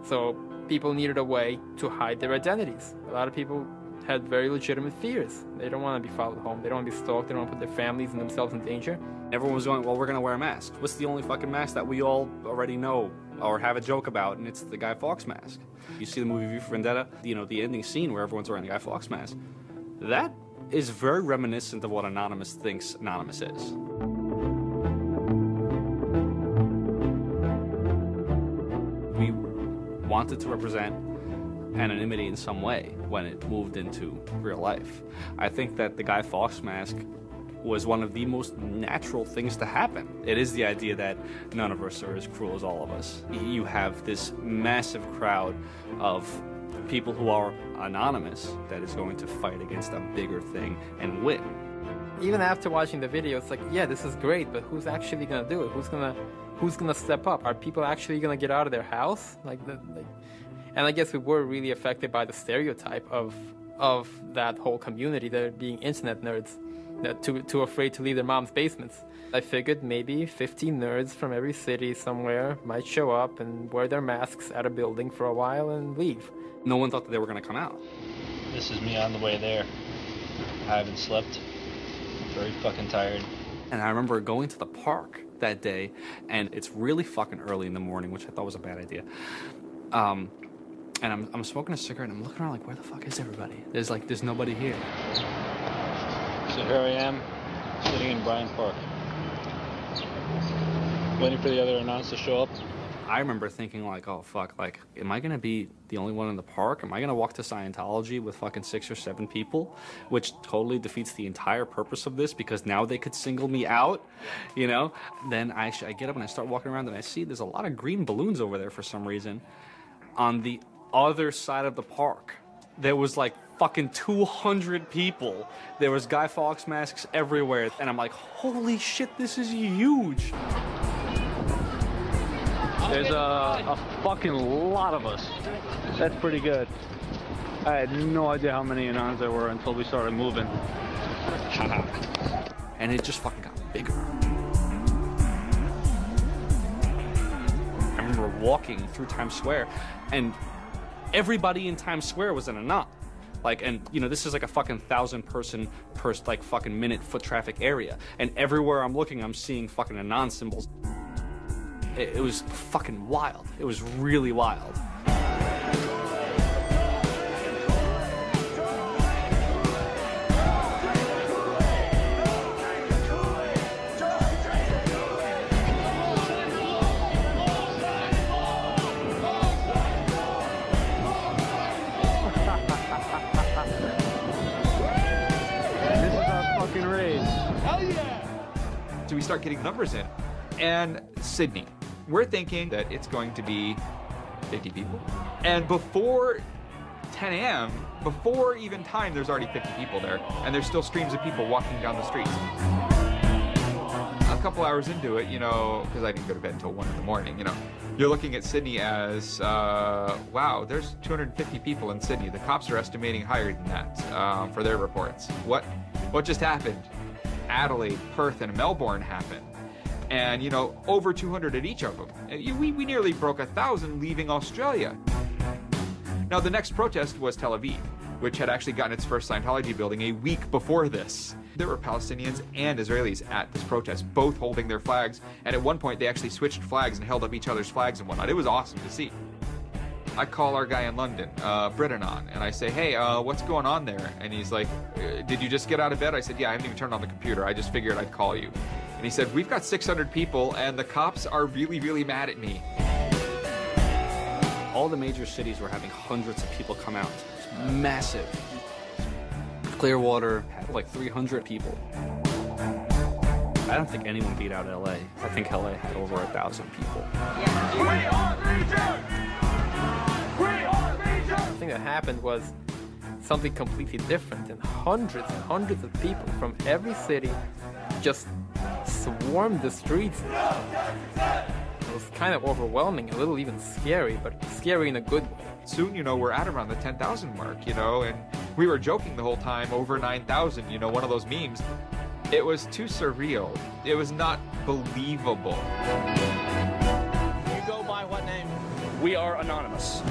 [SPEAKER 7] So people needed a way to hide their identities. A lot of people had very legitimate fears. They don't want to be followed home. They don't want to be stalked. They don't want to put their families and themselves in danger.
[SPEAKER 11] Everyone was going, well, we're going to wear a mask. What's the only fucking mask that we all already know or have a joke about? And it's the Guy Fawkes mask. You see the movie V for Vendetta, you know, the ending scene where everyone's wearing the Guy Fawkes mask. That is very reminiscent of what Anonymous thinks Anonymous is. We wanted to represent anonymity in some way when it moved into real life. I think that the Guy Fawkes mask was one of the most natural things to happen. It is the idea that none of us are as cruel as all of us. You have this massive crowd of people who are anonymous that is going to fight against a bigger thing and win.
[SPEAKER 7] Even after watching the video, it's like, yeah, this is great, but who's actually gonna do it? Who's gonna step up? Are people actually gonna get out of their house? And I guess we were really affected by the stereotype of of that whole community. They're being internet nerds, too afraid to leave their mom's basements. I figured maybe 50 nerds from every city somewhere might show up and wear their masks at a building for a while and leave.
[SPEAKER 11] No one thought that they were going to come out.
[SPEAKER 4] This is me on the way there. I haven't slept. I'm very fucking tired.
[SPEAKER 11] And I remember going to the park that day, and it's really fucking early in the morning, which I thought was a bad idea. And I'm smoking a cigarette, and I'm looking around like, where the fuck is everybody? There's nobody here.
[SPEAKER 4] So here I am, sitting in Bryant Park, waiting for the other announcers to show up.
[SPEAKER 11] I remember thinking like, oh fuck, like, am I gonna be the only one in the park? Am I gonna walk to Scientology with fucking 6 or 7 people? Which totally defeats the entire purpose of this, because now they could single me out, you know? Then I get up and I start walking around and I see there's a lot of green balloons over there for some reason. On the other side of the park, there was like fucking 200 people. There was Guy Fawkes masks everywhere. And I'm like, holy shit, this is huge.
[SPEAKER 4] There's a fucking lot of us. That's pretty good. I had no idea how many Anons there were until we started moving.
[SPEAKER 11] And it just fucking got bigger. I remember walking through Times Square, and everybody in Times Square was an Anon. Like, and you know, this is like a fucking 1,000 person per like fucking minute foot traffic area. And everywhere I'm looking, I'm seeing fucking Anon symbols. It was fucking wild. It was really wild.
[SPEAKER 4] This is our fucking race. Hell yeah!
[SPEAKER 16] So we start getting numbers in. And Sydney. We're thinking that it's going to be 50 people. And before 10 a.m., before even time, there's already 50 people there. And there's still streams of people walking down the streets. A couple hours into it, you know, because I didn't go to bed until 1 in the morning, you know, you're looking at Sydney as, wow, there's 250 people in Sydney. The cops are estimating higher than that for their reports. What just happened? Adelaide, Perth, and Melbourne happened. And, you know, over 200 at each of them. We nearly broke 1,000 leaving Australia. Now, the next protest was Tel Aviv, which had actually gotten its first Scientology building a week before this. There were Palestinians and Israelis at this protest, both holding their flags. And at one point, they actually switched flags and held up each other's flags and whatnot. It was awesome to see. I call our guy in London, Britanon, and I say, hey, what's going on there? And he's like, did you just get out of bed? I said, yeah, I haven't even turned on the computer. I just figured I'd call you. And he said, we've got 600 people, and the cops are really, really mad at me.
[SPEAKER 11] All the major cities were having hundreds of people come out. It's massive. Clearwater had like 300 people. I don't think anyone beat out LA. I think LA had over 1,000 people.
[SPEAKER 7] We are Legion! We are Legion! The thing that happened was something completely different, and hundreds of people from every city just swarmed the streets. It was kind of overwhelming, a little even scary, but scary in a good way.
[SPEAKER 16] Soon, you know, we're at around the 10,000 mark, you know, and we were joking the whole time, over 9,000, you know, one of those memes. It was too surreal. It was not believable.
[SPEAKER 4] You go by what name? We are anonymous.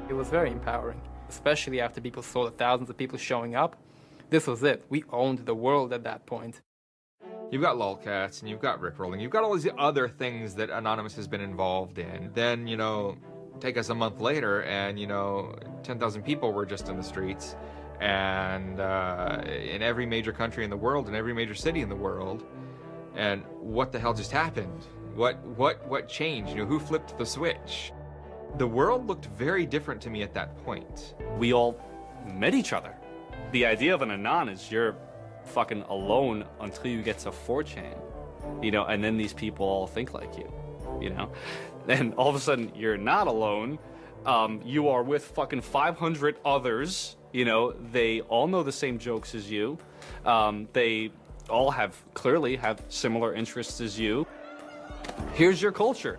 [SPEAKER 7] It was very empowering, especially after people saw the thousands of people showing up. This was it. We owned the world at that point.
[SPEAKER 16] You've got lolcats, and you've got rickrolling. You've got all these other things that Anonymous has been involved in. Then, you know, take us a month later, and, you know, 10,000 people were just in the streets. And in every major country in the world, in every major city in the world. And what the hell just happened? What changed? You know, who flipped the switch? The world looked very different to me at that point.
[SPEAKER 11] We all met each other. The idea of an Anon is you're fucking alone until you get to 4chan, you know, and then these people all think like you know, and all of a sudden you're not alone. You are with fucking 500 others, you know, they all know the same jokes as you. They all clearly have similar interests as you. Here's your culture.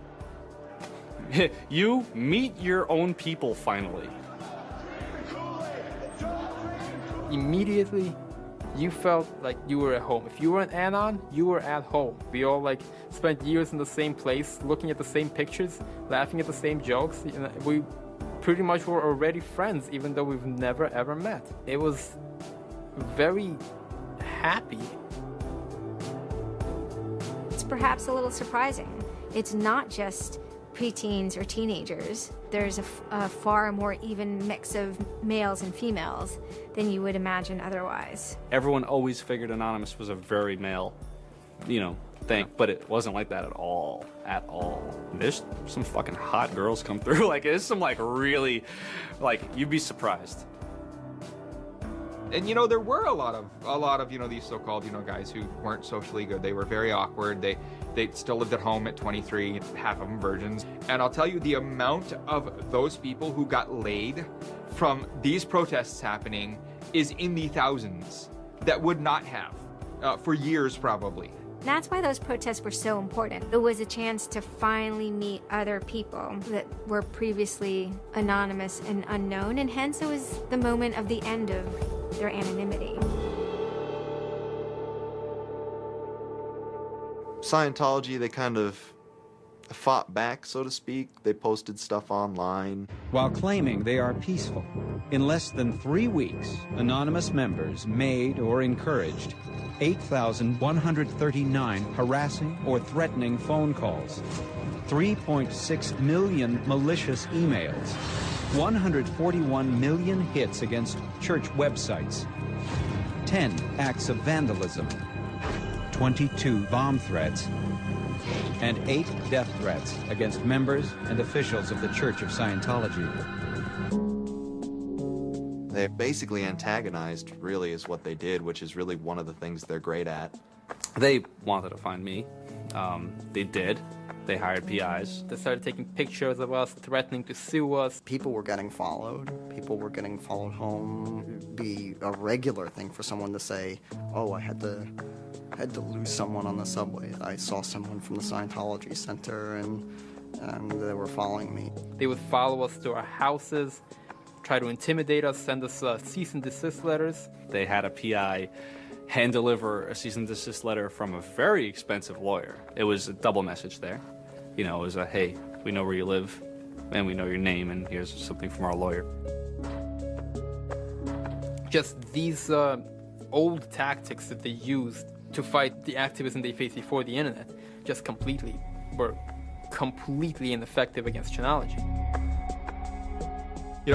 [SPEAKER 11] You meet your own people finally.
[SPEAKER 7] immediately you felt like you were at home. If you were an anon, you were at home. We all like spent years in the same place, looking at the same pictures, laughing at the same jokes. You know, we pretty much were already friends, even though we've never ever met. It was very happy.
[SPEAKER 9] It's perhaps a little surprising. It's not just preteens or teenagers. There's a far more even mix of males and females than you would imagine otherwise.
[SPEAKER 11] Everyone always figured Anonymous was a very male, thing, but it wasn't like that at all. There's some fucking hot girls come through. Like, there's some really, you'd be surprised.
[SPEAKER 16] And there were a lot of these so-called guys who weren't socially good. They were very awkward. They still lived at home at 23, half of them virgins. And I'll tell you, the amount of those people who got laid from these protests happening is in the thousands that would not have for years probably.
[SPEAKER 9] That's why those protests were so important. It was a chance to finally meet other people that were previously anonymous and unknown, and hence it was the moment of the end of their anonymity.
[SPEAKER 1] Scientology, they kind of fought back, so to speak. They posted stuff online.
[SPEAKER 6] While claiming they are peaceful, in less than 3 weeks, anonymous members made or encouraged 8,139 harassing or threatening phone calls, 3.6 million malicious emails, 141 million hits against church websites, 10 acts of vandalism, 22 bomb threats, and 8 death threats against members and officials of the Church of Scientology.
[SPEAKER 1] They basically antagonized, really, is what they did, which is really one of the things they're great at.
[SPEAKER 11] They wanted to find me. They did. They hired PIs.
[SPEAKER 7] They started taking pictures of us, threatening to sue us.
[SPEAKER 15] People were getting followed. People were getting followed home. It'd be a regular thing for someone to say, oh, I had to lose someone on the subway. I saw someone from the Scientology Center, and they were following me.
[SPEAKER 7] They would follow us to our houses, try to intimidate us, send us cease and desist letters.
[SPEAKER 11] They had a PI hand deliver a cease and desist letter from a very expensive lawyer. It was a double message there. It was a, hey, we know where you live, and we know your name, and here's something from our lawyer.
[SPEAKER 7] Just these old tactics that they used to fight the activism they faced before the internet were completely ineffective against Chanology.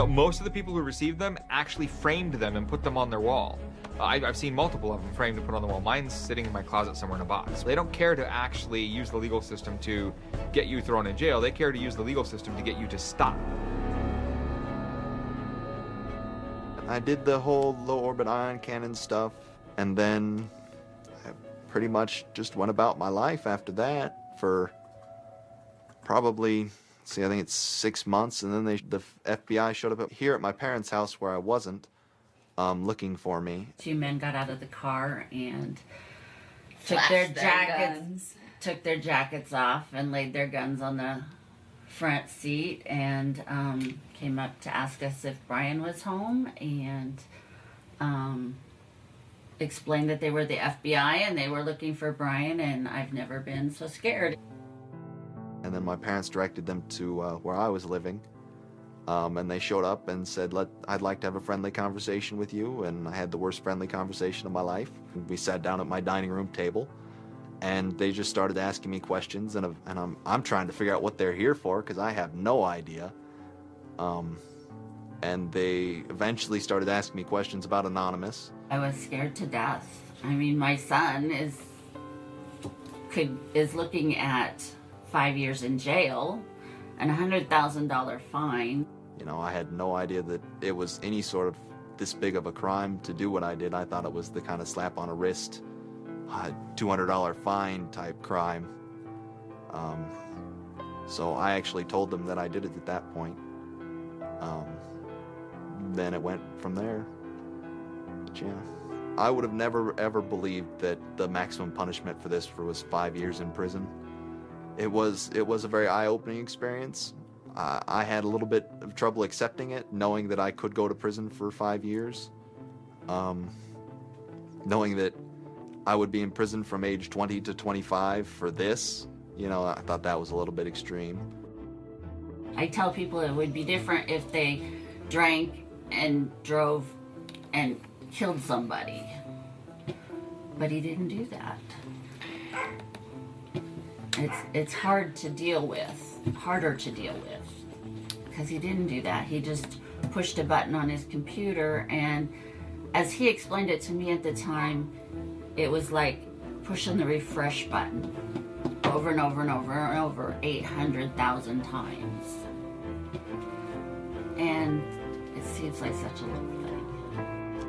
[SPEAKER 16] Most of the people who received them actually framed them and put them on their wall. I've seen multiple of them framed and put on the wall. Mine's sitting in my closet somewhere in a box. They don't care to actually use the legal system to get you thrown in jail. They care to use the legal system to get you to stop.
[SPEAKER 1] I did the whole low orbit ion cannon stuff, and then I pretty much just went about my life after that for probably, I think it's 6 months, and then the FBI showed up here at my parents' house where I wasn't, looking for me.
[SPEAKER 18] 2 men got out of the car and took their jackets off and laid their guns on the front seat and came up to ask us if Brian was home and explained that they were the FBI and they were looking for Brian, and I've never been so scared.
[SPEAKER 1] And then my parents directed them to where I was living. And they showed up and said, I'd like to have a friendly conversation with you. And I had the worst friendly conversation of my life. We sat down at my dining room table, and they just started asking me questions. And I'm trying to figure out what they're here for, because I have no idea. And they eventually started asking me questions about Anonymous.
[SPEAKER 18] I was scared to death. I mean, my son is looking at 5 years in jail and a $100,000 fine.
[SPEAKER 1] I had no idea that it was any sort of this big of a crime to do what I did. I thought it was the kind of slap on a wrist, $200 fine type crime. So I actually told them that I did it at that point. Then it went from there. But yeah, I would have never ever believed that the maximum punishment for this was 5 years in prison. It was a very eye-opening experience. I had a little bit of trouble accepting it, knowing that I could go to prison for 5 years. Knowing that I would be in prison from age 20 to 25 for this, you know, I thought that was a little bit extreme.
[SPEAKER 18] I tell people it would be different if they drank and drove and killed somebody. But he didn't do that. It's hard to deal with, harder to deal with, because he didn't do that. He just pushed a button on his computer, and as he explained it to me at the time, it was like pushing the refresh button over and over and over and over 800,000 times. And it seems like such a little thing.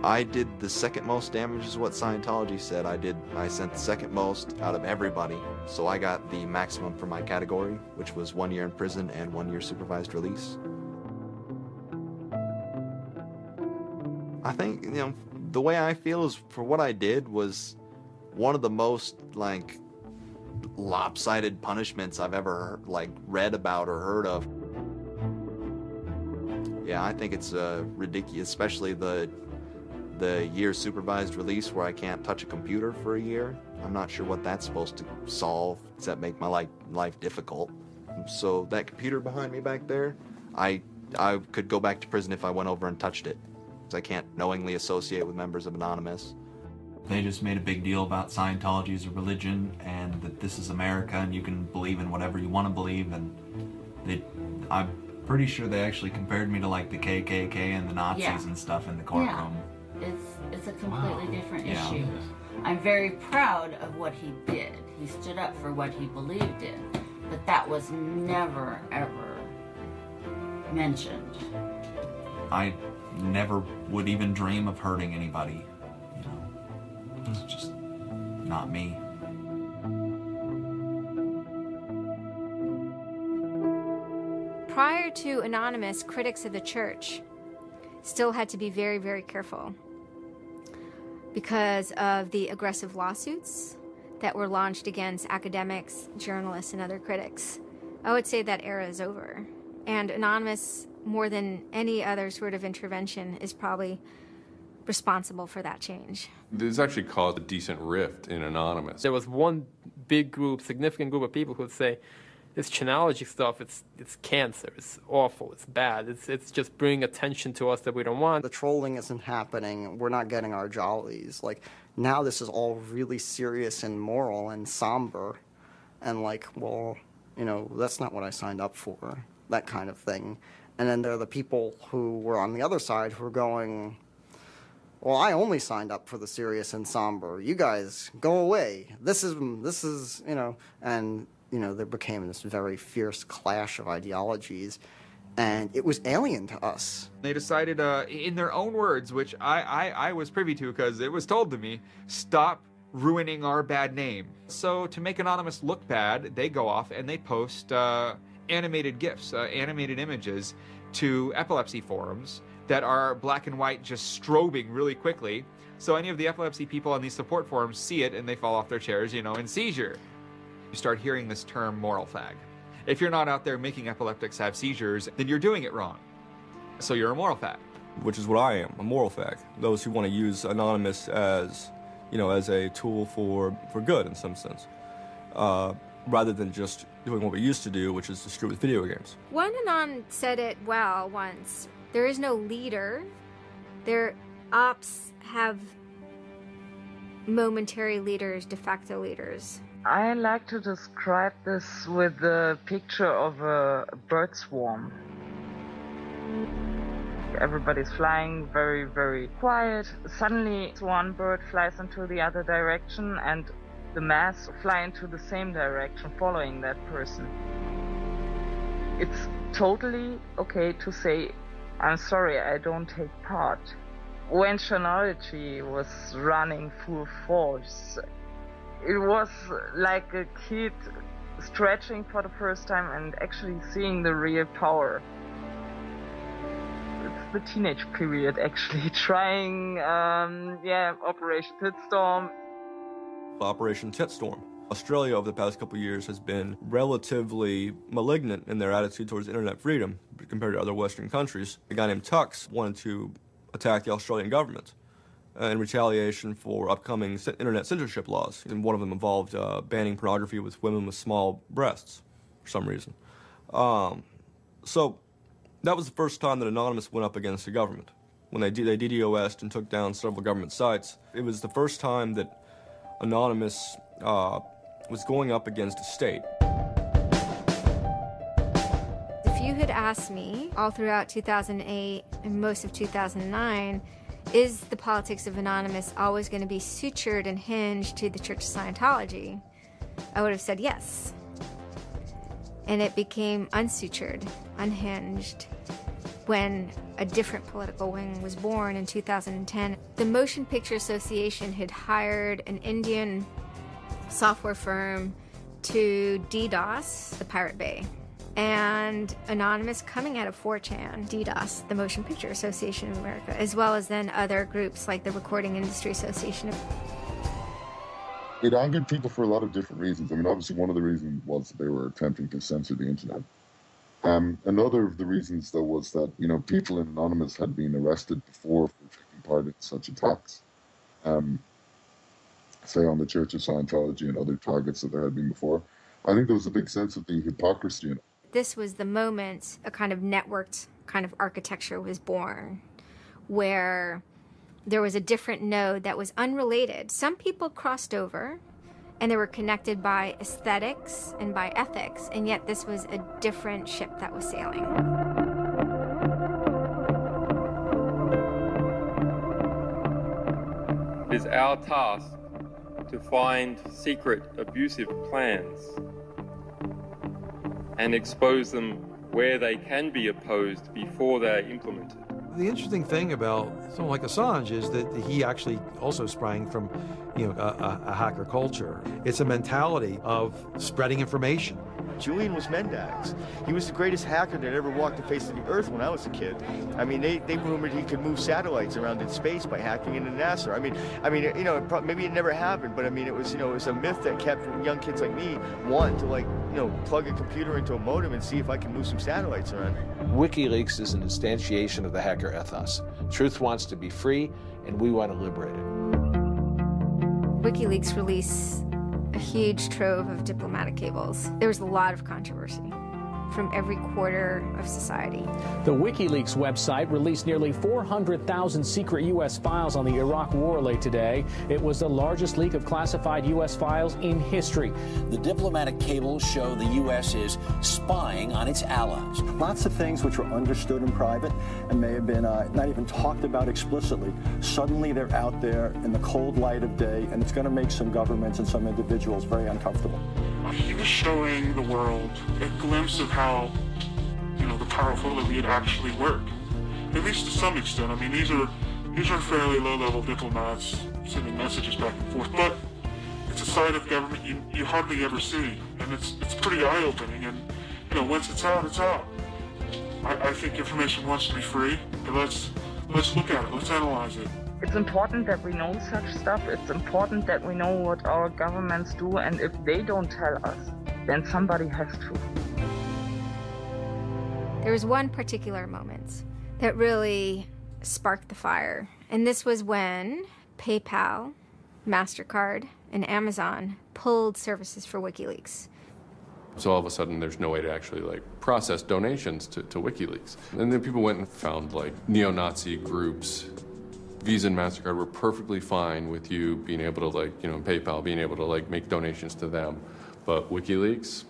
[SPEAKER 1] I did the second most damage is what Scientology said. I sent the second most out of everybody. So I got the maximum for my category, which was 1 year in prison and 1 year supervised release. I think, you know, the way I feel is for what I did was one of the most, like, lopsided punishments I've ever, like, read about or heard of. Yeah, I think it's ridiculous, especially the year supervised release where I can't touch a computer for a year. I'm not sure what that's supposed to solve, except make my life difficult. So that computer behind me back there, I could go back to prison if I went over and touched it, because I can't knowingly associate with members of Anonymous.
[SPEAKER 14] They just made a big deal about Scientology as a religion and that this is America and you can believe in whatever you want to believe, and I'm pretty sure they actually compared me to like the KKK and the Nazis and stuff in the courtroom.
[SPEAKER 18] Yeah, it's a completely different issue. I'm very proud of what he did. He stood up for what he believed in, but that was never, ever mentioned.
[SPEAKER 14] I never would even dream of hurting anybody. You know, it's just not me.
[SPEAKER 9] Prior to Anonymous, critics of the church still had to be very, very careful because of the aggressive lawsuits that were launched against academics, journalists, and other critics. I would say that era is over. And Anonymous, more than any other sort of intervention, is probably responsible for that change.
[SPEAKER 22] This actually caused a decent rift in Anonymous.
[SPEAKER 7] There was one big group, significant group of people who would say, this Chinology stuff, it's cancer, it's awful, it's bad, it's just bringing attention to us that we don't want.
[SPEAKER 15] The trolling isn't happening, we're not getting our jollies. Like, now this is all really serious and moral and somber, and like, well, you know, that's not what I signed up for, that kind of thing. And then there are the people who were on the other side who are going, well, I only signed up for the serious and somber, you guys, go away, this is, you know, and you know, there became this very fierce clash of ideologies, and it was alien to us.
[SPEAKER 16] They decided, in their own words, which I was privy to because it was told to me, stop ruining our bad name. So to make Anonymous look bad, they go off and they post animated GIFs, animated images to epilepsy forums that are black and white just strobing really quickly. So any of the epilepsy people on these support forums see it and they fall off their chairs, you know, in seizure. You start hearing this term moral fag. If you're not out there making epileptics have seizures, then you're doing it wrong. So you're a moral fag.
[SPEAKER 17] Which is what I am, a moral fag. Those who want to use Anonymous as, you know, as a tool for good in some sense, rather than just doing what we used to do, which is distribute video games.
[SPEAKER 9] One Anon said it well once. There is no leader. Their ops have momentary leaders, de facto leaders.
[SPEAKER 19] I like to describe this with the picture of a bird swarm. Everybody's flying very, very quiet. Suddenly one bird flies into the other direction and the mass fly into the same direction following that person. It's totally okay to say, I'm sorry, I don't take part. When Chinology was running full force, it was like a kid stretching for the first time and actually seeing the real power. It's the teenage period, actually, trying, Operation Titstorm.
[SPEAKER 17] Operation Titstorm. Australia over the past couple of years has been relatively malignant in their attitude towards internet freedom compared to other Western countries. A guy named Tux wanted to attack the Australian government. in retaliation for upcoming internet censorship laws. And one of them involved banning pornography with women with small breasts for some reason. So that was the first time that Anonymous went up against the government. When they DDoS'd and took down several government sites, it was the first time that Anonymous was going up against a state.
[SPEAKER 9] If you had asked me all throughout 2008 and most of 2009, is the politics of Anonymous always going to be sutured and hinged to the Church of Scientology? I would have said yes. And it became unsutured, unhinged, when a different political wing was born in 2010. The Motion Picture Association had hired an Indian software firm to DDoS the Pirate Bay. And Anonymous, coming out of 4chan, DDoS, the Motion Picture Association of America, as well as then other groups like the Recording Industry Association.
[SPEAKER 8] It angered people for a lot of different reasons. I mean, obviously one of the reasons was that they were attempting to censor the internet. Another of the reasons, though, was that, you know, people in Anonymous had been arrested before for taking part in such attacks. Say on the Church of Scientology and other targets that there had been before. I think there was a big sense of the hypocrisy in it.
[SPEAKER 9] This was the moment a kind of networked kind of architecture was born, where there was a different node that was unrelated. Some people crossed over, and they were connected by aesthetics and by ethics, and yet this was a different ship that was sailing.
[SPEAKER 20] It is our task to find secret, abusive plans and expose them where they can be opposed before they are implemented.
[SPEAKER 21] The interesting thing about someone like Assange is that he actually also sprang from, you know, a hacker culture. It's a mentality of spreading information.
[SPEAKER 24] Julian was Mendax. He was the greatest hacker that ever walked the face of the earth when I was a kid. I mean, they rumored he could move satellites around in space by hacking into NASA. I mean, you know, maybe it never happened, but I mean, it was, you know, it was a myth that kept young kids like me wanting to, like, you know, plug a computer into a modem and see if I can move some satellites around.
[SPEAKER 25] WikiLeaks is an instantiation of the hacker ethos. Truth wants to be free, and we want to liberate it.
[SPEAKER 9] WikiLeaks released a huge trove of diplomatic cables. There was a lot of controversy from every quarter of society.
[SPEAKER 26] The WikiLeaks website released nearly 400,000 secret U.S. files on the Iraq war late today. It was the largest leak of classified U.S. files in history.
[SPEAKER 27] The diplomatic cables show the U.S. is spying on its allies.
[SPEAKER 28] Lots of things which were understood in private and may have been not even talked about explicitly. Suddenly they're out there in the cold light of day, and it's going to make some governments and some individuals very uncomfortable.
[SPEAKER 29] He was showing the world a glimpse of how, you know, the powerful elite actually work, at least to some extent. I mean, these are fairly low-level diplomats sending messages back and forth, but it's a side of government you hardly ever see, and it's pretty eye-opening. And you know, once it's out, it's out. I think information wants to be free, but let's look at it. Let's analyze it.
[SPEAKER 19] It's important that we know such stuff. It's important that we know what our governments do, and if they don't tell us, then somebody has to.
[SPEAKER 9] There was one particular moment that really sparked the fire, and this was when PayPal, MasterCard, and Amazon pulled services for WikiLeaks.
[SPEAKER 22] So all of a sudden there's no way to actually like process donations to WikiLeaks. And then people went and found like neo-Nazi groups. Visa and MasterCard were perfectly fine with you being able to, like, you know, PayPal being able to, like, make donations to them. But WikiLeaks,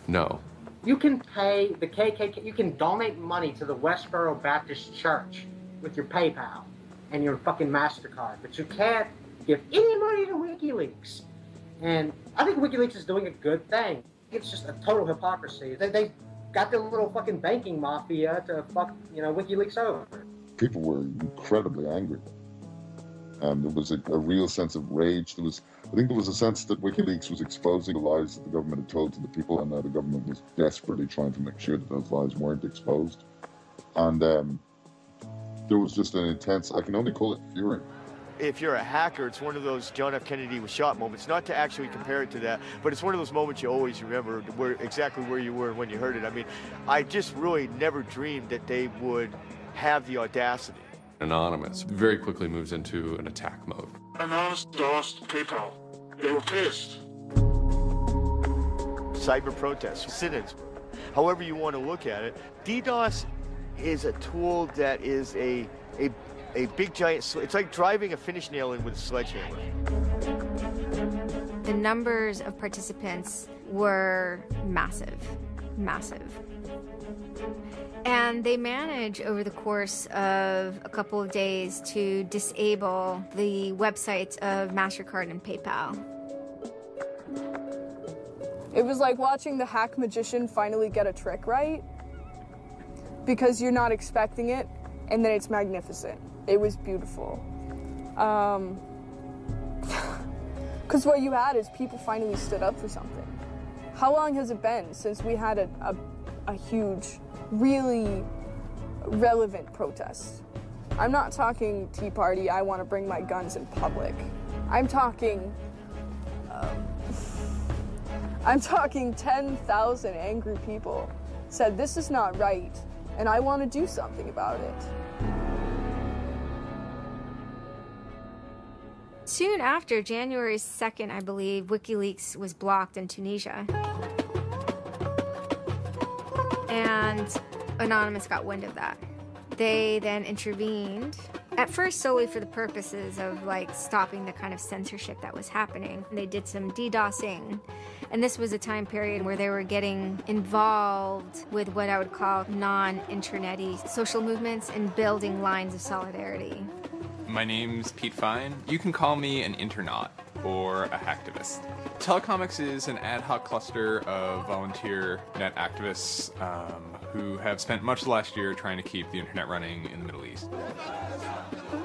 [SPEAKER 22] no.
[SPEAKER 3] You can pay the KKK, you can donate money to the Westboro Baptist Church with your PayPal and your fucking MasterCard, but you can't give any money to WikiLeaks. And I think WikiLeaks is doing a good thing. It's just a total hypocrisy. They got their little fucking banking mafia to fuck, you know, WikiLeaks over.
[SPEAKER 8] People were incredibly angry. There was a real sense of rage. I think there was a sense that WikiLeaks was exposing the lies that the government had told to the people, and that the government was desperately trying to make sure that those lies weren't exposed. And there was just an intense, I can only call it fury.
[SPEAKER 24] If you're a hacker, it's one of those John F. Kennedy was shot moments, not to actually compare it to that, but it's one of those moments you always remember exactly where you were when you heard it. I mean, I just really never dreamed that they would have the audacity.
[SPEAKER 22] Anonymous very quickly moves into an attack mode.
[SPEAKER 29] Anonymous DOSed PayPal. They were pissed.
[SPEAKER 24] Cyber protests, sit-ins, however you want to look at it. DDoS is a tool that is a big giant, it's like driving a finish nail in with a sledgehammer.
[SPEAKER 9] The numbers of participants were massive. And they managed over the course of a couple of days to disable the websites of MasterCard and PayPal.
[SPEAKER 2] It was like watching the hack magician finally get a trick right, because you're not expecting it, and then it's magnificent. It was beautiful. Because what you had is people finally stood up for something. How long has it been since we had a huge, really relevant protest? I'm not talking Tea Party, I want to bring my guns in public. I'm talking 10,000 angry people said this is not right, and I want to do something about it.
[SPEAKER 9] Soon after, January 2nd, I believe, WikiLeaks was blocked in Tunisia. And Anonymous got wind of that. They then intervened, at first solely for the purposes of like stopping the kind of censorship that was happening. They did some DDoSing, and this was a time period where they were getting involved with what I would call non-internet-y social movements and building lines of solidarity.
[SPEAKER 4] My name's Pete Fine. You can call me an internaut or a hacktivist. Telecomics is an ad hoc cluster of volunteer net activists who have spent much of the last year trying to keep the internet running in the Middle East.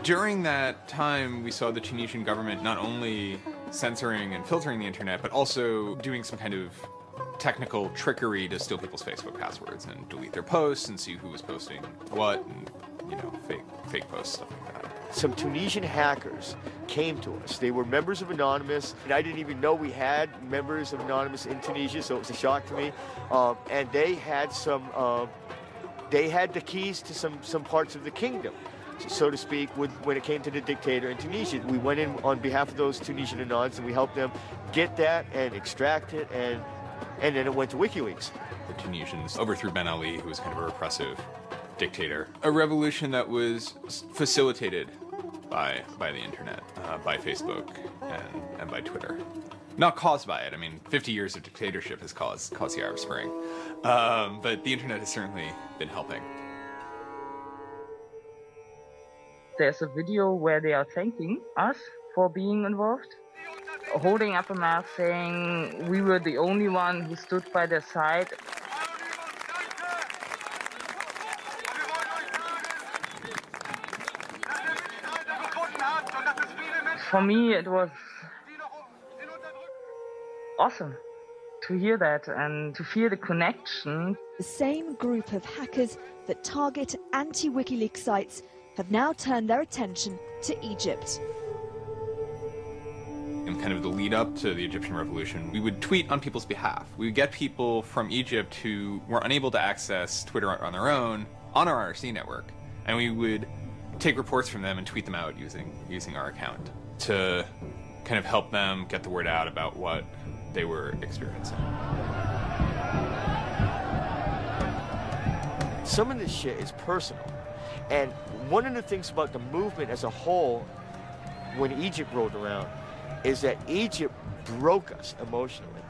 [SPEAKER 4] During that time, we saw the Tunisian government not only censoring and filtering the internet, but also doing some kind of technical trickery to steal people's Facebook passwords and delete their posts and see who was posting what, and, you know, fake posts, stuff like that.
[SPEAKER 24] Some Tunisian hackers came to us. They were members of Anonymous, and I didn't even know we had members of Anonymous in Tunisia, so it was a shock to me. And they had they had the keys to some parts of the kingdom, so to speak, when it came to the dictator in Tunisia. We went in on behalf of those Tunisian Anons, and we helped them get that and extract it, and then it went to WikiLeaks.
[SPEAKER 4] The Tunisians overthrew Ben Ali, who was kind of a repressive dictator. A revolution that was facilitated by the internet, by Facebook and by Twitter. Not caused by it. I mean, 50 years of dictatorship has caused the Arab Spring. But the internet has certainly been helping.
[SPEAKER 19] There's a video where they are thanking us for being involved, holding up a map saying we were the only one who stood by their side. For me, it was awesome to hear that and to feel the connection.
[SPEAKER 5] The same group of hackers that target anti-WikiLeaks sites have now turned their attention to Egypt.
[SPEAKER 4] In kind of the lead up to the Egyptian revolution, we would tweet on people's behalf. We would get people from Egypt who were unable to access Twitter on their own on our IRC network, and we would take reports from them and tweet them out using our account to kind of help them get the word out about what they were experiencing.
[SPEAKER 24] Some of this shit is personal. And one of the things about the movement as a whole, when Egypt rolled around, is that Egypt broke us emotionally.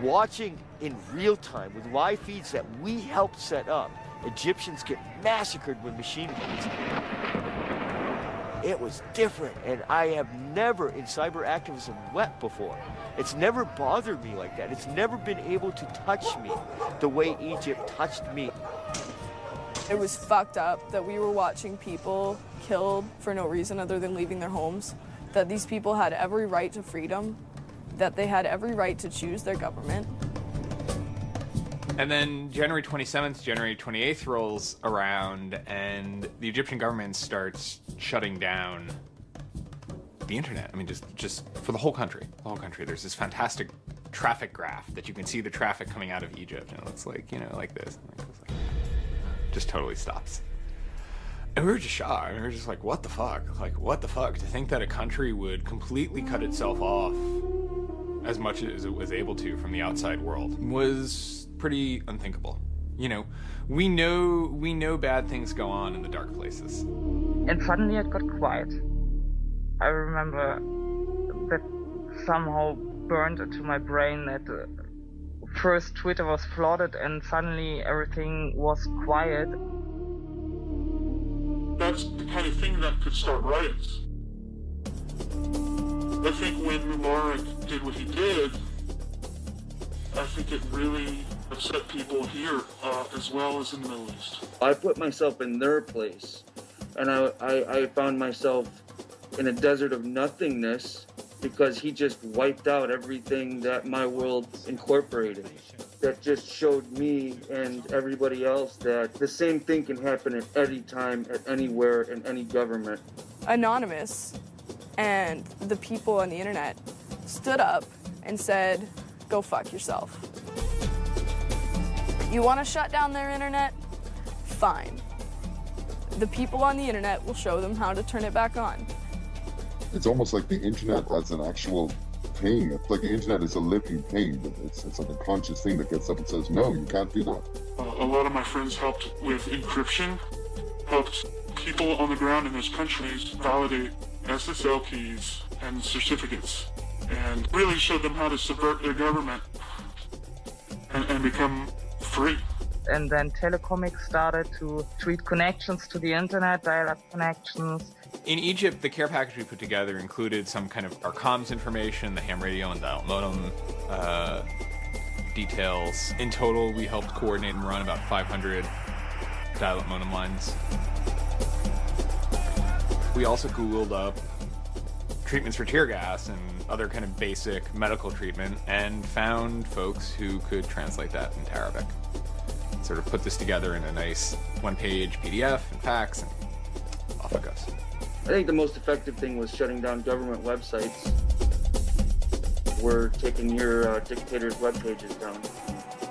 [SPEAKER 24] Watching in real time with live feeds that we helped set up, Egyptians get massacred with machine guns. It was different, and I have never in cyber activism wept before. It's never bothered me like that. It's never been able to touch me the way Egypt touched me.
[SPEAKER 2] It was fucked up that we were watching people killed for no reason other than leaving their homes, that these people had every right to freedom, that they had every right to choose their government.
[SPEAKER 4] And then January 27th, January 28th rolls around, and the Egyptian government starts shutting down the internet. I mean, just for the whole country. The whole country. There's this fantastic traffic graph that you can see the traffic coming out of Egypt, and it looks like, you know, like this. Just totally stops. And we were just shocked. We were just like, what the fuck? Like, what the fuck? To think that a country would completely cut itself off as much as it was able to from the outside world was pretty unthinkable. You know, we know bad things go on in the dark places.
[SPEAKER 19] And suddenly it got quiet. I remember that somehow burned into my brain that first Twitter was flooded and suddenly everything was quiet.
[SPEAKER 29] That's the kind of thing that could start riots. I think when Mubarak did what he did, I think it really upset people here as well as in the Middle East.
[SPEAKER 1] I put myself in their place, and I found myself in a desert of nothingness because he just wiped out everything that my world incorporated. That just showed me and everybody else that the same thing can happen at any time, at anywhere, in any government.
[SPEAKER 2] Anonymous and the people on the internet stood up and said, go fuck yourself. You want to shut down their internet? Fine. The people on the internet will show them how to turn it back on.
[SPEAKER 8] It's almost like the internet as an actual thing. It's like the internet is a living thing. It's like a conscious thing that gets up and says, no, you can't do that.
[SPEAKER 29] A lot of my friends helped with encryption, helped people on the ground in those countries validate SSL keys and certificates, and really showed them how to subvert their government and become free.
[SPEAKER 19] And then telecomics started to treat connections to the internet, dial-up connections.
[SPEAKER 4] In Egypt, the care package we put together included some kind of our comms information, the ham radio and dial modem details. In total, we helped coordinate and run about 500 dial-up modem lines. We also Googled up treatments for tear gas and other kind of basic medical treatment and found folks who could translate that into Arabic. Sort of put this together in a nice one-page PDF and fax, and off it goes.
[SPEAKER 1] I think the most effective thing was shutting down government websites. We're taking your dictator's web pages down.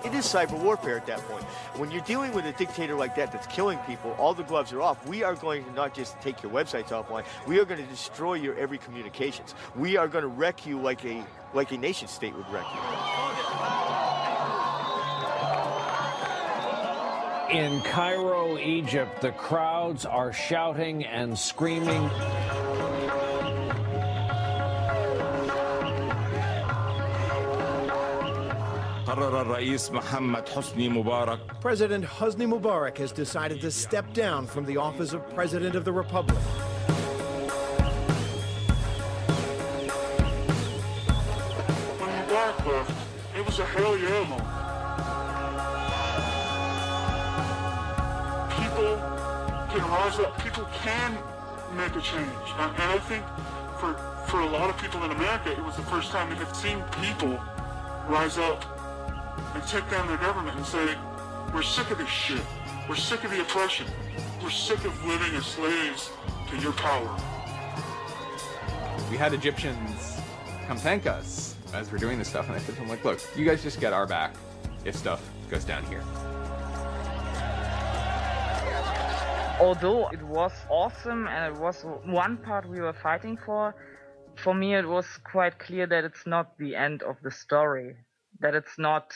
[SPEAKER 24] It is cyber warfare at that point. When you're dealing with a dictator like that that's killing people, all the gloves are off. We are going to not just take your websites offline, we are going to destroy your every communications. We are going to wreck you like a nation state would wreck you.
[SPEAKER 26] In Cairo, Egypt, the crowds are shouting and screaming.
[SPEAKER 6] President Hosni Mubarak has decided to step down from the office of President of the Republic.
[SPEAKER 29] When Mubarak left, it was a hell yeah moment. People can rise up, people can make a change. And I think for a lot of people in America, it was the first time they had seen people rise up and take down their government and say, we're sick of this shit. We're sick of the oppression. We're sick of living as slaves to your power.
[SPEAKER 4] We had Egyptians come thank us as we're doing this stuff, and I said to them, like, look, you guys just get our back if stuff goes down here.
[SPEAKER 19] Although it was awesome and it was one part we were fighting for me it was quite clear that it's not the end of the story. That it's not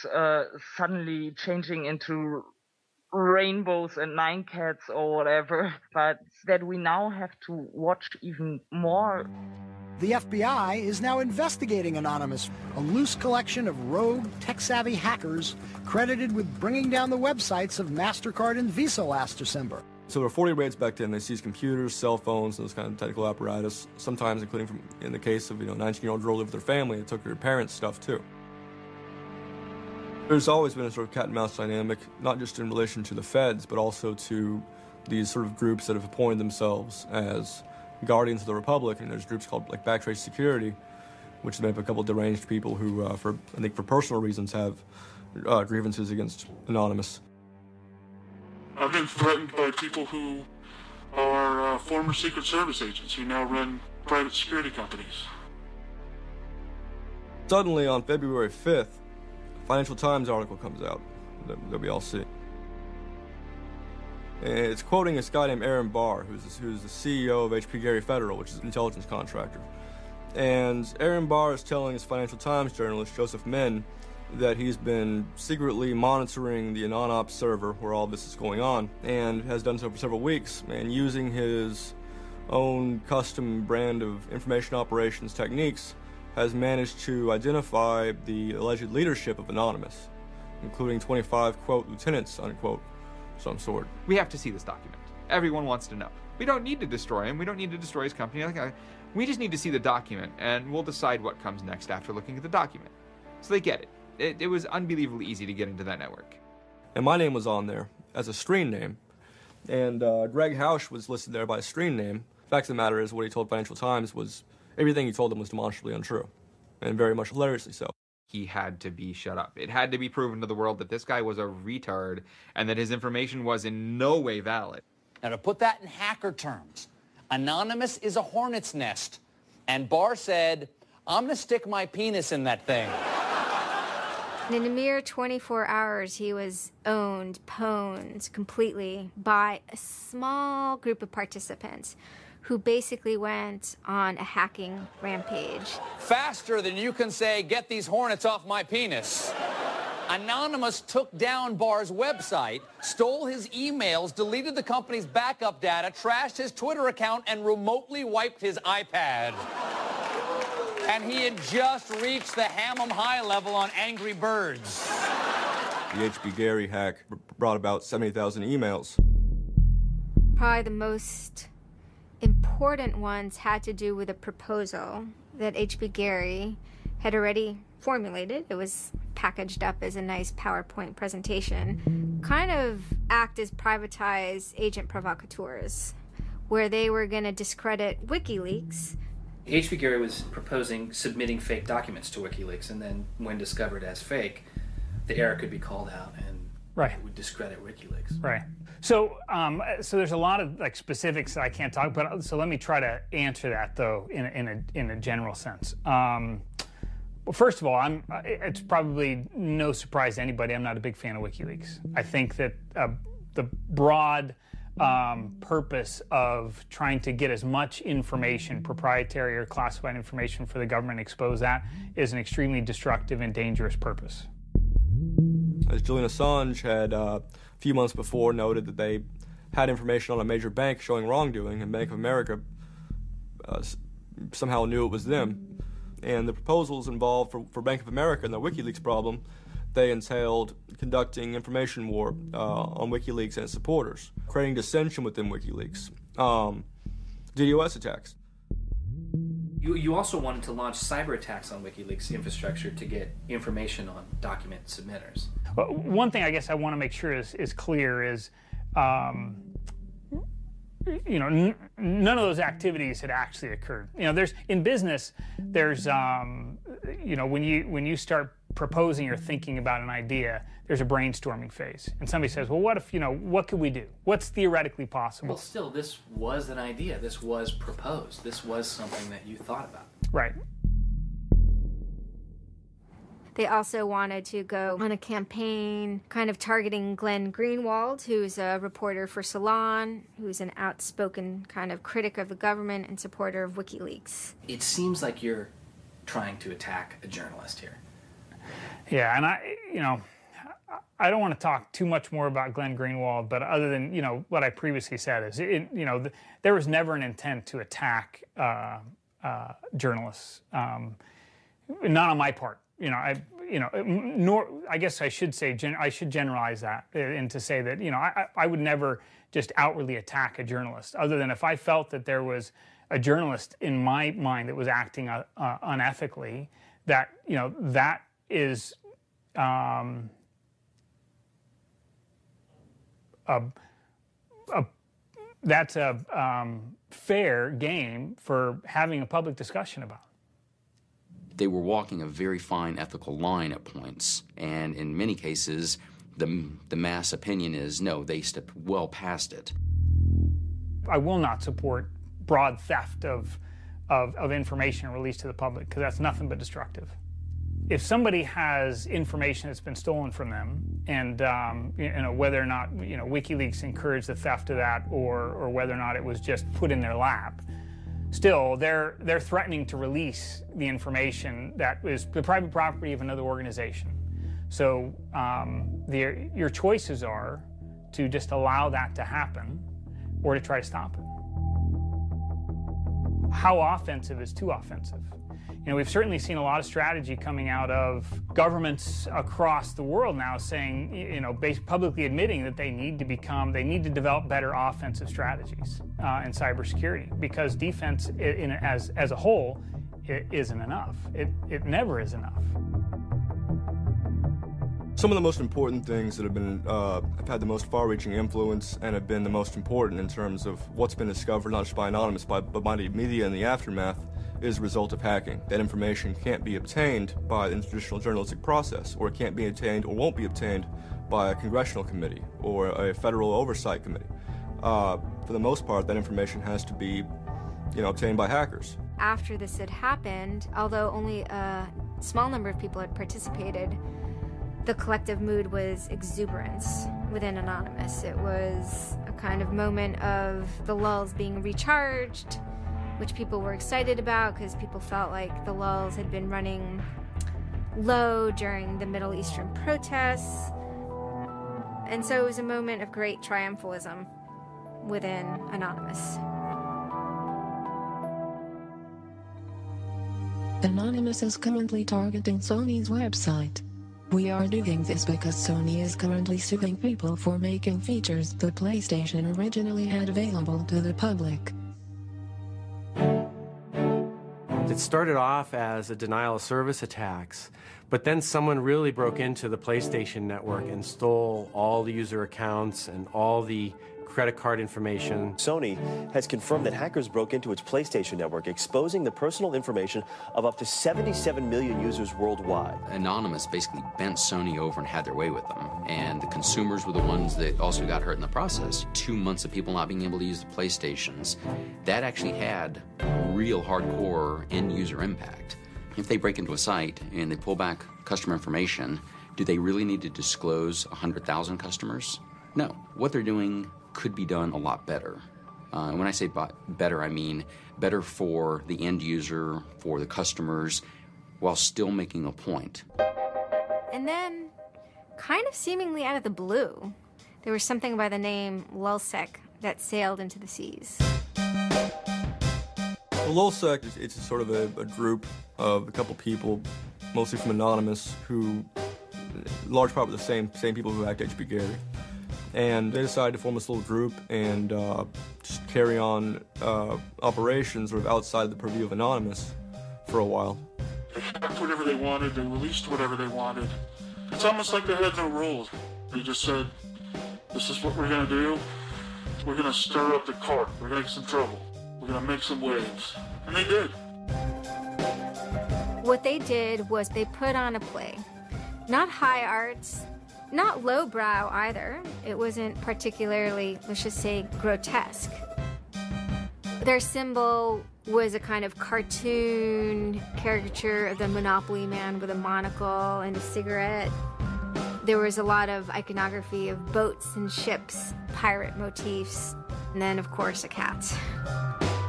[SPEAKER 19] suddenly changing into rainbows and nine cats or whatever, but that we now have to watch even more.
[SPEAKER 6] The FBI is now investigating Anonymous, a loose collection of rogue, tech-savvy hackers credited with bringing down the websites of MasterCard and Visa last December.
[SPEAKER 17] So there were 40 raids back then. They seized computers, cell phones, and those kind of technical apparatus, sometimes including in the case of a 19-year-old girl lived with her family, it took her parents' stuff too. There's always been a sort of cat and mouse dynamic, not just in relation to the feds, but also to these sort of groups that have appointed themselves as guardians of the Republic. And there's groups called like Backtrace Security, which is made up of a couple of deranged people who, I think for personal reasons, have grievances against Anonymous.
[SPEAKER 29] I've been threatened by people who are former Secret Service agents who now run private security companies.
[SPEAKER 17] Suddenly, on February 5th, a Financial Times article comes out that we all see. And it's quoting this guy named Aaron Barr, who's the CEO of HP Gary Federal, which is an intelligence contractor. And Aaron Barr is telling his Financial Times journalist, Joseph Min, that he's been secretly monitoring the AnonOps server where all this is going on, and has done so for several weeks, and using his own custom brand of information operations techniques, has managed to identify the alleged leadership of Anonymous, including 25, quote, lieutenants, unquote, some sort.
[SPEAKER 16] We have to see this document. Everyone wants to know. We don't need to destroy him. We don't need to destroy his company. We just need to see the document, and we'll decide what comes next after looking at the document. So they get it. It was unbelievably easy to get into that network.
[SPEAKER 17] And my name was on there as a screen name, and Greg Hausch was listed there by a screen name. The fact of the matter is, what he told Financial Times was, everything he told them was demonstrably untrue, and very much hilariously so.
[SPEAKER 16] He had to be shut up. It had to be proven to the world that this guy was a retard and that his information was in no way valid.
[SPEAKER 7] Now, to put that in hacker terms, Anonymous is a hornet's nest, and Barr said, I'm going to stick my penis in that thing.
[SPEAKER 9] And in a mere 24 hours, he was owned, pwned completely by a small group of participants who basically went on a hacking rampage.
[SPEAKER 7] Faster than you can say, get these hornets off my penis. Anonymous took down Barr's website, stole his emails, deleted the company's backup data, trashed his Twitter account, and remotely wiped his iPad. And he had just reached the Hammam high level on Angry Birds.
[SPEAKER 17] The HB Gary hack brought about 70,000 emails.
[SPEAKER 9] Probably the most important ones had to do with a proposal that HB Gary had already formulated. It was packaged up as a nice PowerPoint presentation, kind of act as privatized agent provocateurs, where they were going to discredit WikiLeaks.
[SPEAKER 10] HB Gary was proposing submitting fake documents to WikiLeaks, and then when discovered as fake, the error could be called out and it would discredit WikiLeaks.
[SPEAKER 11] Right. So, so there's a lot of specifics that I can't talk about. So let me try to answer that though in a general sense. Well, first of all, it's probably no surprise to anybody, I'm not a big fan of WikiLeaks. I think that the broad purpose of trying to get as much information, proprietary or classified information for the government, expose that, is an extremely destructive and dangerous purpose.
[SPEAKER 17] As Julian Assange had a few months before noted that they had information on a major bank showing wrongdoing, and Bank of America somehow knew it was them. And the proposals involved for Bank of America and the WikiLeaks problem, they entailed conducting information war on WikiLeaks and its supporters, creating dissension within WikiLeaks, DDoS attacks.
[SPEAKER 10] You also wanted to launch cyber attacks on WikiLeaks infrastructure to get information on document submitters.
[SPEAKER 11] Well, one thing I guess I want to make sure is clear is, you know, none of those activities had actually occurred. You know, in business, there's you know, when you start proposing or thinking about an idea, there's a brainstorming phase, and somebody says, well, what if, you know, what could we do? What's theoretically possible?
[SPEAKER 10] Well, still, this was an idea. This was proposed. This was something that you thought about.
[SPEAKER 11] Right.
[SPEAKER 9] They also wanted to go on a campaign kind of targeting Glenn Greenwald, who's a reporter for Salon, who's an outspoken kind of critic of the government and supporter of WikiLeaks.
[SPEAKER 10] It seems like you're trying to attack a journalist here.
[SPEAKER 11] Yeah, and I don't want to talk too much more about Glenn Greenwald, but other than, you know, what I previously said is, you know, there was never an intent to attack journalists, not on my part. Nor I guess I should say I should generalize that and to say that, you know, I would never just outwardly attack a journalist, other than if I felt that there was a journalist in my mind that was acting unethically. That, you know, that is that's a fair game for having a public discussion about.
[SPEAKER 12] They were walking a very fine ethical line at points, and in many cases, the mass opinion is, no, they stepped well past it.
[SPEAKER 11] I will not support broad theft of information released to the public, because that's nothing but destructive. if somebody has information that's been stolen from them, and whether or not WikiLeaks encouraged the theft of that, or whether or not it was just put in their lap, still they're threatening to release the information that is the private property of another organization. So your choices are to just allow that to happen, or to try to stop it. How offensive is too offensive? We've certainly seen a lot of strategy coming out of governments across the world now saying, publicly admitting that they need to develop better offensive strategies in cybersecurity, because defense as a whole, it isn't enough. It never is enough.
[SPEAKER 17] Some of the most important things that have had the most far-reaching influence and have been the most important in terms of what's been discovered, not just by Anonymous, but by the media in the aftermath, is the result of hacking. That information can't be obtained by the traditional journalistic process, or it can't be obtained or won't be obtained by a congressional committee or a federal oversight committee. For the most part, that information has to be, obtained by hackers.
[SPEAKER 9] After this had happened, although only a small number of people had participated, the collective mood was exuberance within Anonymous. It was a kind of moment of the lulls being recharged, which people were excited about because people felt like the lulls had been running low during the Middle Eastern protests. And so it was a moment of great triumphalism within Anonymous.
[SPEAKER 13] Anonymous is currently targeting Sony's website. We are doing this because Sony is currently suing people for making features the PlayStation originally had available to the public.
[SPEAKER 14] It started off as a denial of service attacks, but then someone really broke into the PlayStation network and stole all the user accounts and all the credit card information.
[SPEAKER 15] Sony has confirmed that hackers broke into its PlayStation network, exposing the personal information of up to 77 million users worldwide.
[SPEAKER 12] Anonymous basically bent Sony over and had their way with them, and the consumers were the ones that also got hurt in the process. 2 months of people not being able to use the PlayStations, that actually had real hardcore end-user impact. If they break into a site and they pull back customer information, do they really need to disclose 100,000 customers? No. What they're doing could be done a lot better. And when I say better, I mean better for the end user, for the customers, while still making a point.
[SPEAKER 9] And then, kind of seemingly out of the blue, there was something by the name LulzSec that sailed into the seas.
[SPEAKER 17] Well, LulzSec, it's sort of a group of a couple people, mostly from Anonymous, who, in large part, were the same people who hacked HP Gary. And they decided to form this little group and just carry on operations sort of outside the purview of Anonymous for a while.
[SPEAKER 29] They hacked whatever they wanted, they released whatever they wanted. It's almost like they had no rules. They just said, this is what we're going to do. We're going to stir up the cart. We're going to get some trouble. We're going to make some waves. And they did.
[SPEAKER 9] What they did was they put on a play. Not high arts, not lowbrow either. It wasn't particularly, let's just say, grotesque. Their symbol was a kind of cartoon caricature of the Monopoly man with a monocle and a cigarette. There was a lot of iconography of boats and ships, pirate motifs, and then, of course, a cat.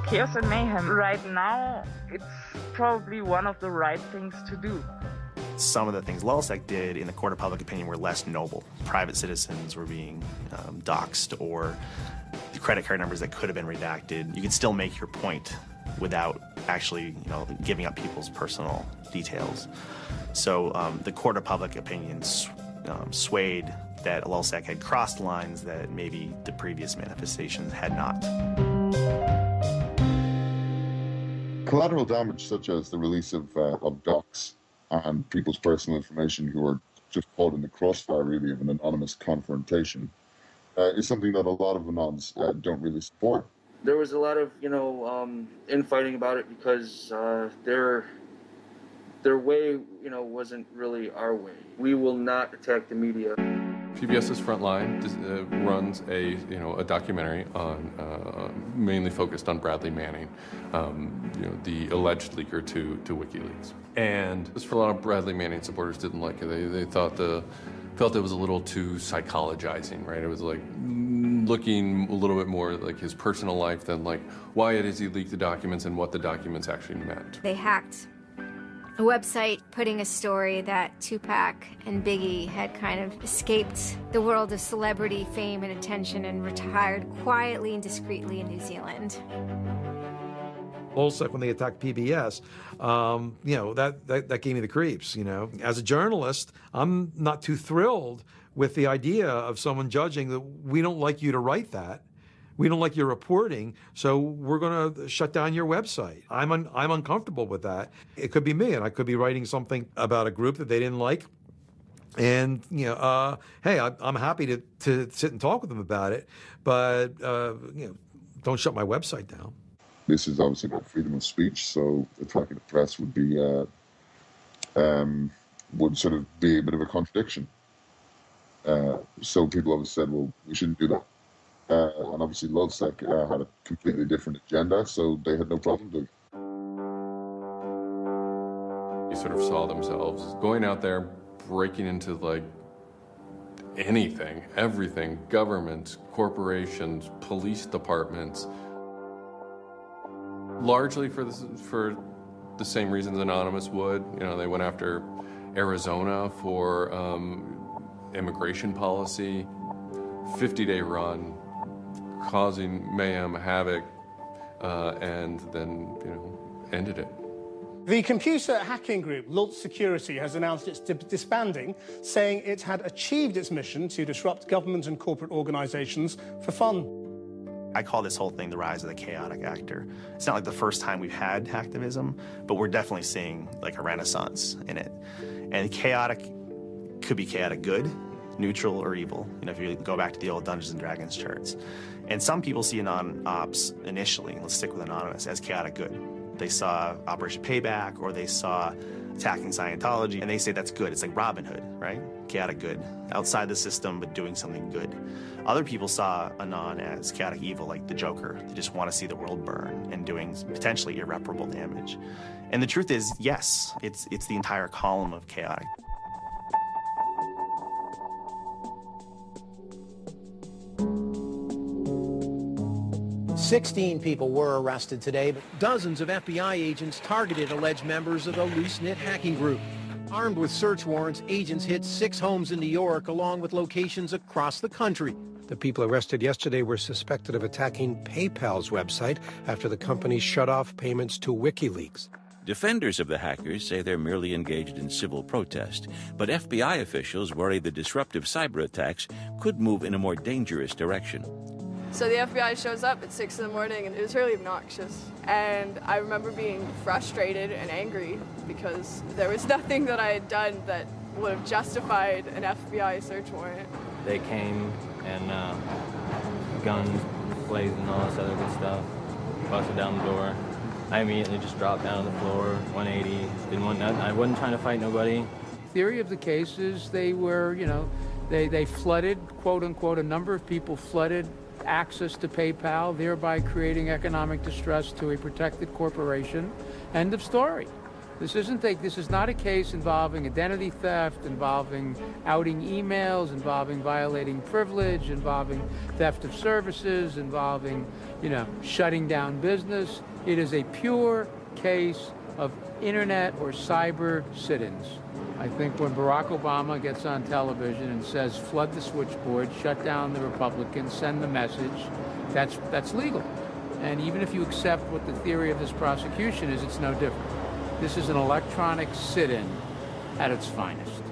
[SPEAKER 19] Chaos and mayhem. Right now, it's probably one of the right things to do.
[SPEAKER 18] Some of the things LulzSec did in the court of public opinion were less noble. Private citizens were being doxxed, or the credit card numbers that could have been redacted. You could still make your point without actually, giving up people's personal details. So the court of public opinion swayed that LulzSec had crossed lines that maybe the previous manifestations had not.
[SPEAKER 8] Collateral damage, such as the release of docs and people's personal information who are just caught in the crossfire, really, of an anonymous confrontation, is something that a lot of anons don't really support.
[SPEAKER 1] There was a lot of, infighting about it because their way, wasn't really our way. We will not attack the media.
[SPEAKER 22] PBS's Frontline runs a documentary on mainly focused on Bradley Manning, the alleged leaker to WikiLeaks. And for a lot of Bradley Manning supporters didn't like it. They felt it was a little too psychologizing, right? It was like looking a little bit more like his personal life than like why does he leak the documents and what the documents actually meant.
[SPEAKER 9] They hacked a website putting a story that Tupac and Biggie had kind of escaped the world of celebrity fame and attention and retired quietly and discreetly in New Zealand.
[SPEAKER 2] Also, when they attacked PBS, that gave me the creeps, As a journalist, I'm not too thrilled with the idea of someone judging that we don't like you to write that. We don't like your reporting, so we're going to shut down your website. I'm uncomfortable with that. It could be me, and I could be writing something about a group that they didn't like. And, hey, I'm happy to sit and talk with them about it, but, don't shut my website down.
[SPEAKER 8] This is obviously about freedom of speech, so attacking the press would be would sort of be a bit of a contradiction. So people always said, well, we shouldn't do that. And obviously LulzSec had a completely different agenda, so they had no problem doing it.
[SPEAKER 22] They sort of saw themselves going out there, breaking into like anything, everything, governments, corporations, police departments, largely for the same reasons Anonymous would. They went after Arizona for immigration policy, 50-day run, causing mayhem, havoc, and then, ended it.
[SPEAKER 3] The computer hacking group Lulz Security has announced it's disbanding, saying it had achieved its mission to disrupt government and corporate organizations for fun.
[SPEAKER 18] I call this whole thing the rise of the chaotic actor. It's not like the first time we've had hacktivism, but we're definitely seeing like a renaissance in it. And chaotic could be chaotic good, neutral, or evil. If you go back to the old Dungeons and Dragons charts. And some people see Anon-Ops initially, let's stick with Anonymous, as chaotic good. They saw Operation Payback, or they saw attacking Scientology, and they say that's good. It's like Robin Hood, right? Chaotic good. Outside the system, but doing something good. Other people saw Anon as chaotic evil, like the Joker. They just want to see the world burn and doing potentially irreparable damage. And the truth is, yes, it's the entire column of chaotic.
[SPEAKER 5] "16 people were arrested today, but dozens of FBI agents targeted alleged members of the loose-knit hacking group. Armed with search warrants, agents hit 6 homes in New York, along with locations across the country.
[SPEAKER 20] The people arrested yesterday were suspected of attacking PayPal's website after the company shut off payments to WikiLeaks.
[SPEAKER 21] Defenders of the hackers say they're merely engaged in civil protest, but FBI officials worry the disruptive cyber attacks could move in a more dangerous direction.
[SPEAKER 23] So the FBI shows up at 6 in the morning, and it was really obnoxious. And I remember being frustrated and angry because there was nothing that I had done that would have justified an FBI search warrant.
[SPEAKER 25] They came and guns blazing, all this other good stuff, busted down the door. I immediately just dropped down on the floor, 180, didn't want nothing. I wasn't trying to fight nobody.
[SPEAKER 27] Theory of the case is they were, they flooded, quote unquote, a number of people flooded access to PayPal, thereby creating economic distress to a protected corporation. End of story. This is not a case involving identity theft, involving outing emails, involving violating privilege, involving theft of services, involving, shutting down business. It is a pure case of internet or cyber sit-ins. I think when Barack Obama gets on television and says, flood the switchboard, shut down the Republicans, send the message, that's legal. And even if you accept what the theory of this prosecution is, it's no different. This is an electronic sit-in at its finest.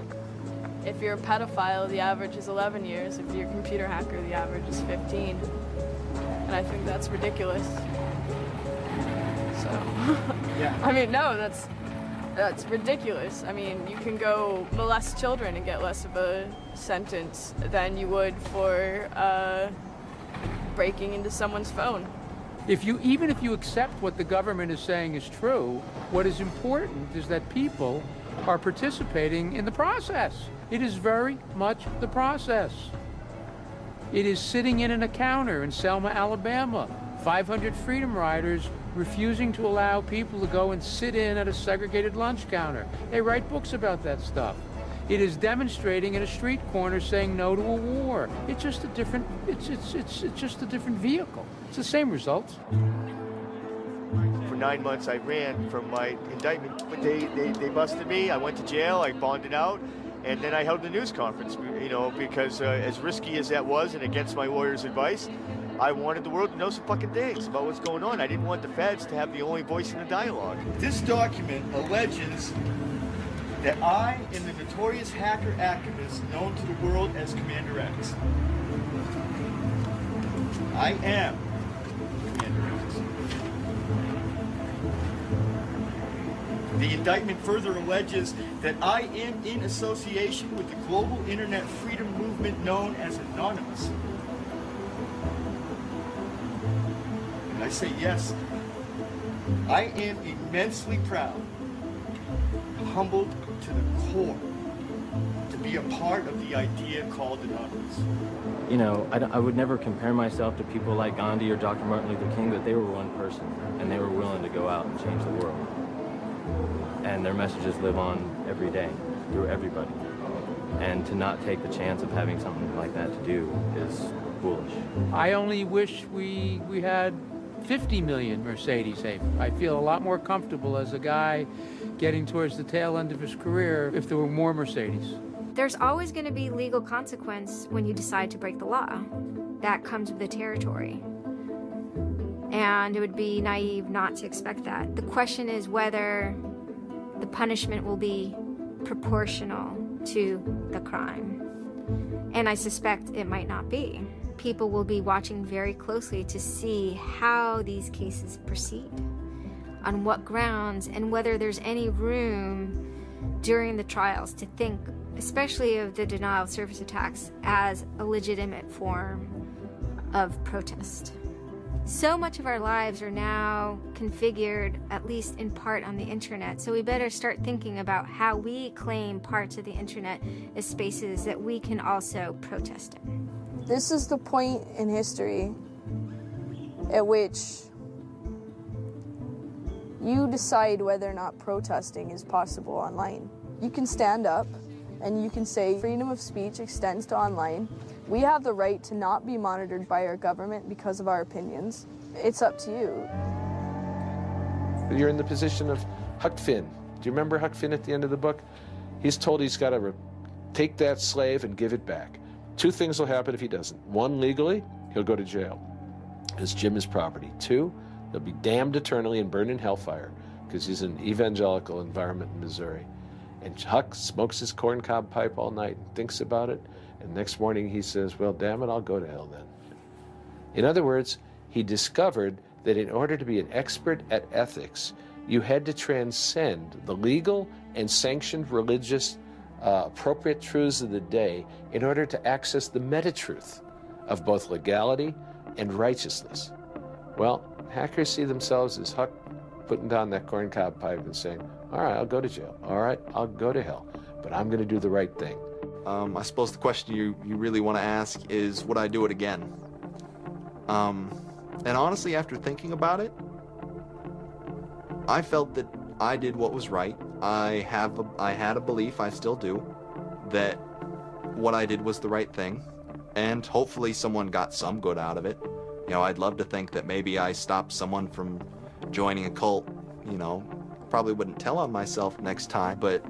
[SPEAKER 23] If you're a pedophile, the average is 11 years. If you're a computer hacker, the average is 15. And I think that's ridiculous. So, yeah. I mean, no, that's ridiculous. I mean, you can go molest children and get less of a sentence than you would for breaking into someone's phone.
[SPEAKER 27] Even if you accept what the government is saying is true, what is important is that people are participating in the process. It is very much the process. It is sitting in a counter in Selma, Alabama, 500 freedom riders refusing to allow people to go and sit in at a segregated lunch counter. They write books about that stuff. It is demonstrating in a street corner saying no to a war. It's just a different, it's just a different vehicle. It's the same results.
[SPEAKER 4] For 9 months I ran from my indictment, but they busted me. I went to jail, I bonded out, and then I held a news conference, you know, because as risky as that was and against my lawyer's advice, I wanted the world to know some fucking things about what's going on. I didn't want the feds to have the only voice in the dialogue. This document alleges that I am the notorious hacker activist known to the world as Commander X. I am Commander X. The indictment further alleges that I am in association with the global internet freedom movement known as Anonymous. And I say yes, I am immensely proud, humbled to the core, to be a part of the idea called Anonymous.
[SPEAKER 25] You know, I would never compare myself to people like Gandhi or Dr. Martin Luther King, but they were one person, and they were willing to go out and change the world. And their messages live on every day, through everybody. And to not take the chance of having something like that to do is foolish.
[SPEAKER 27] I only wish we had 50 million Mercedes saved. I feel a lot more comfortable as a guy getting towards the tail end of his career if there were more Mercedes.
[SPEAKER 9] There's always going to be legal consequence when you decide to break the law. That comes with the territory. And it would be naive not to expect that. The question is whether the punishment will be proportional to the crime. And I suspect it might not be. People will be watching very closely to see how these cases proceed, on what grounds, and whether there's any room during the trials to think, especially of the denial of service attacks, as a legitimate form of protest. So much of our lives are now configured, at least in part, on the internet, so we better start thinking about how we claim parts of the internet as spaces that we can also protest in.
[SPEAKER 6] This is the point in history at which you decide whether or not protesting is possible online. You can stand up and you can say freedom of speech extends to online. We have the right to not be monitored by our government because of our opinions. It's up to you.
[SPEAKER 7] You're in the position of Huck Finn. Do you remember Huck Finn at the end of the book? He's told he's got to take that slave and give it back. Two things will happen if he doesn't. One, legally, he'll go to jail because Jim is property. Two, he'll be damned eternally and burned in hellfire because he's in an evangelical environment in Missouri. And Huck smokes his corncob pipe all night and thinks about it. And next morning he says, well, damn it, I'll go to hell then. In other words, he discovered that in order to be an expert at ethics, you had to transcend the legal and sanctioned religious appropriate truths of the day in order to access the meta-truth of both legality and righteousness. Well, hackers see themselves as Huck putting down that corncob pipe and saying, all right, I'll go to jail. All right, I'll go to hell, but I'm going to do the right thing.
[SPEAKER 10] I suppose the question you really want to ask is, would I do it again? And honestly, after thinking about it, I felt that I did what was right. I had a belief, I still do, that what I did was the right thing, and hopefully someone got some good out of it. You know, I'd love to think that maybe I stopped someone from joining a cult. You know, probably wouldn't tell on myself next time, but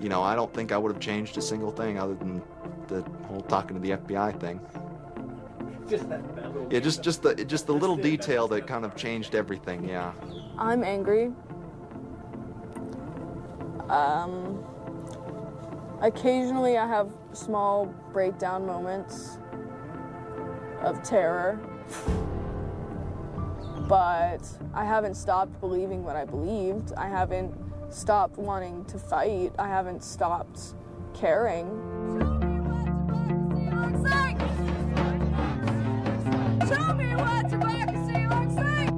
[SPEAKER 10] you know, I don't think I would have changed a single thing other than the whole talking to the FBI thing. Yeah, just the little detail that kind of changed everything. Yeah.
[SPEAKER 6] I'm angry. Occasionally I have small breakdown moments of terror, but I haven't stopped believing what I believed. I haven't stopped wanting to fight. I haven't stopped caring.
[SPEAKER 11] Show me what democracy looks like!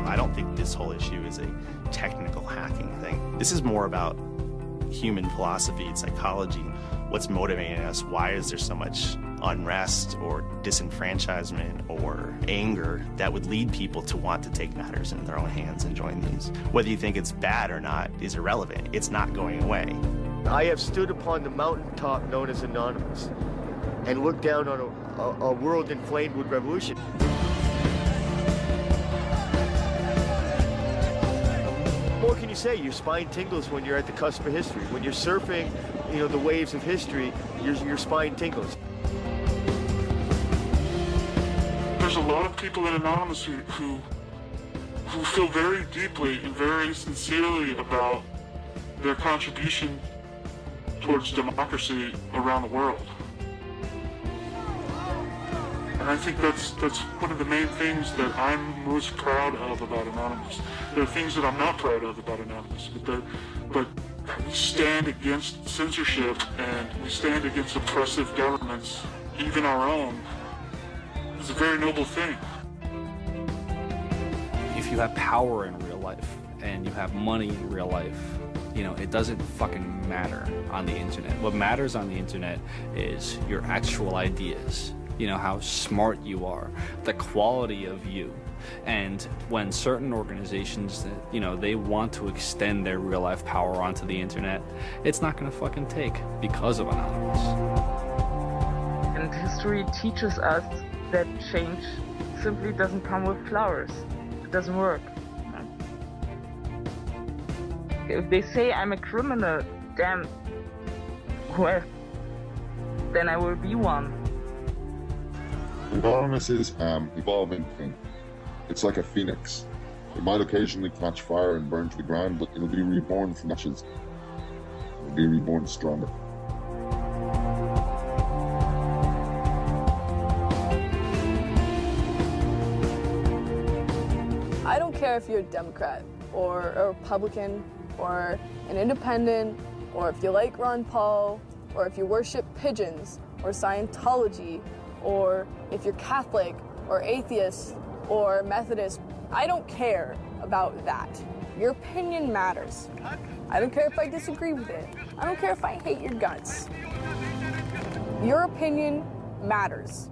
[SPEAKER 18] I don't think this whole issue is a technical hacking thing. This is more about human philosophy and psychology. What's motivating us? Why is there so much unrest or disenfranchisement or anger that would lead people to want to take matters into their own hands and join these? Whether you think it's bad or not is irrelevant. It's not going away.
[SPEAKER 4] I have stood upon the mountaintop known as Anonymous and looked down on a world inflamed with revolution. What can you say? Your spine tingles when you're at the cusp of history. When you're surfing, the waves of history, your spine tingles.
[SPEAKER 29] There's a lot of people in Anonymous who feel very deeply and very sincerely about their contribution towards democracy around the world. And I think that's one of the main things that I'm most proud of about Anonymous. There are things that I'm not proud of about Anonymous, but we stand against censorship and we stand against oppressive governments, even our own. It's a very noble thing.
[SPEAKER 12] If you have power in real life and you have money in real life, it doesn't fucking matter on the internet. What matters on the internet is your actual ideas. How smart you are, the quality of you. And when certain organizations, they want to extend their real life power onto the internet, it's not going to fucking take because of Anonymous.
[SPEAKER 19] And history teaches us that change simply doesn't come with flowers. It doesn't work. If they say I'm a criminal, damn, well, then I will be one.
[SPEAKER 8] Anonymous is an evolving thing. It's like a phoenix. It might occasionally catch fire and burn to the ground, but it'll be reborn from ashes. It'll be reborn stronger.
[SPEAKER 6] I don't care if you're a Democrat or a Republican or an independent, or if you like Ron Paul, or if you worship pigeons or Scientology, or if you're Catholic or atheist or Methodist. I don't care about that. Your opinion matters. I don't care if I disagree with it. I don't care if I hate your guts. Your opinion matters.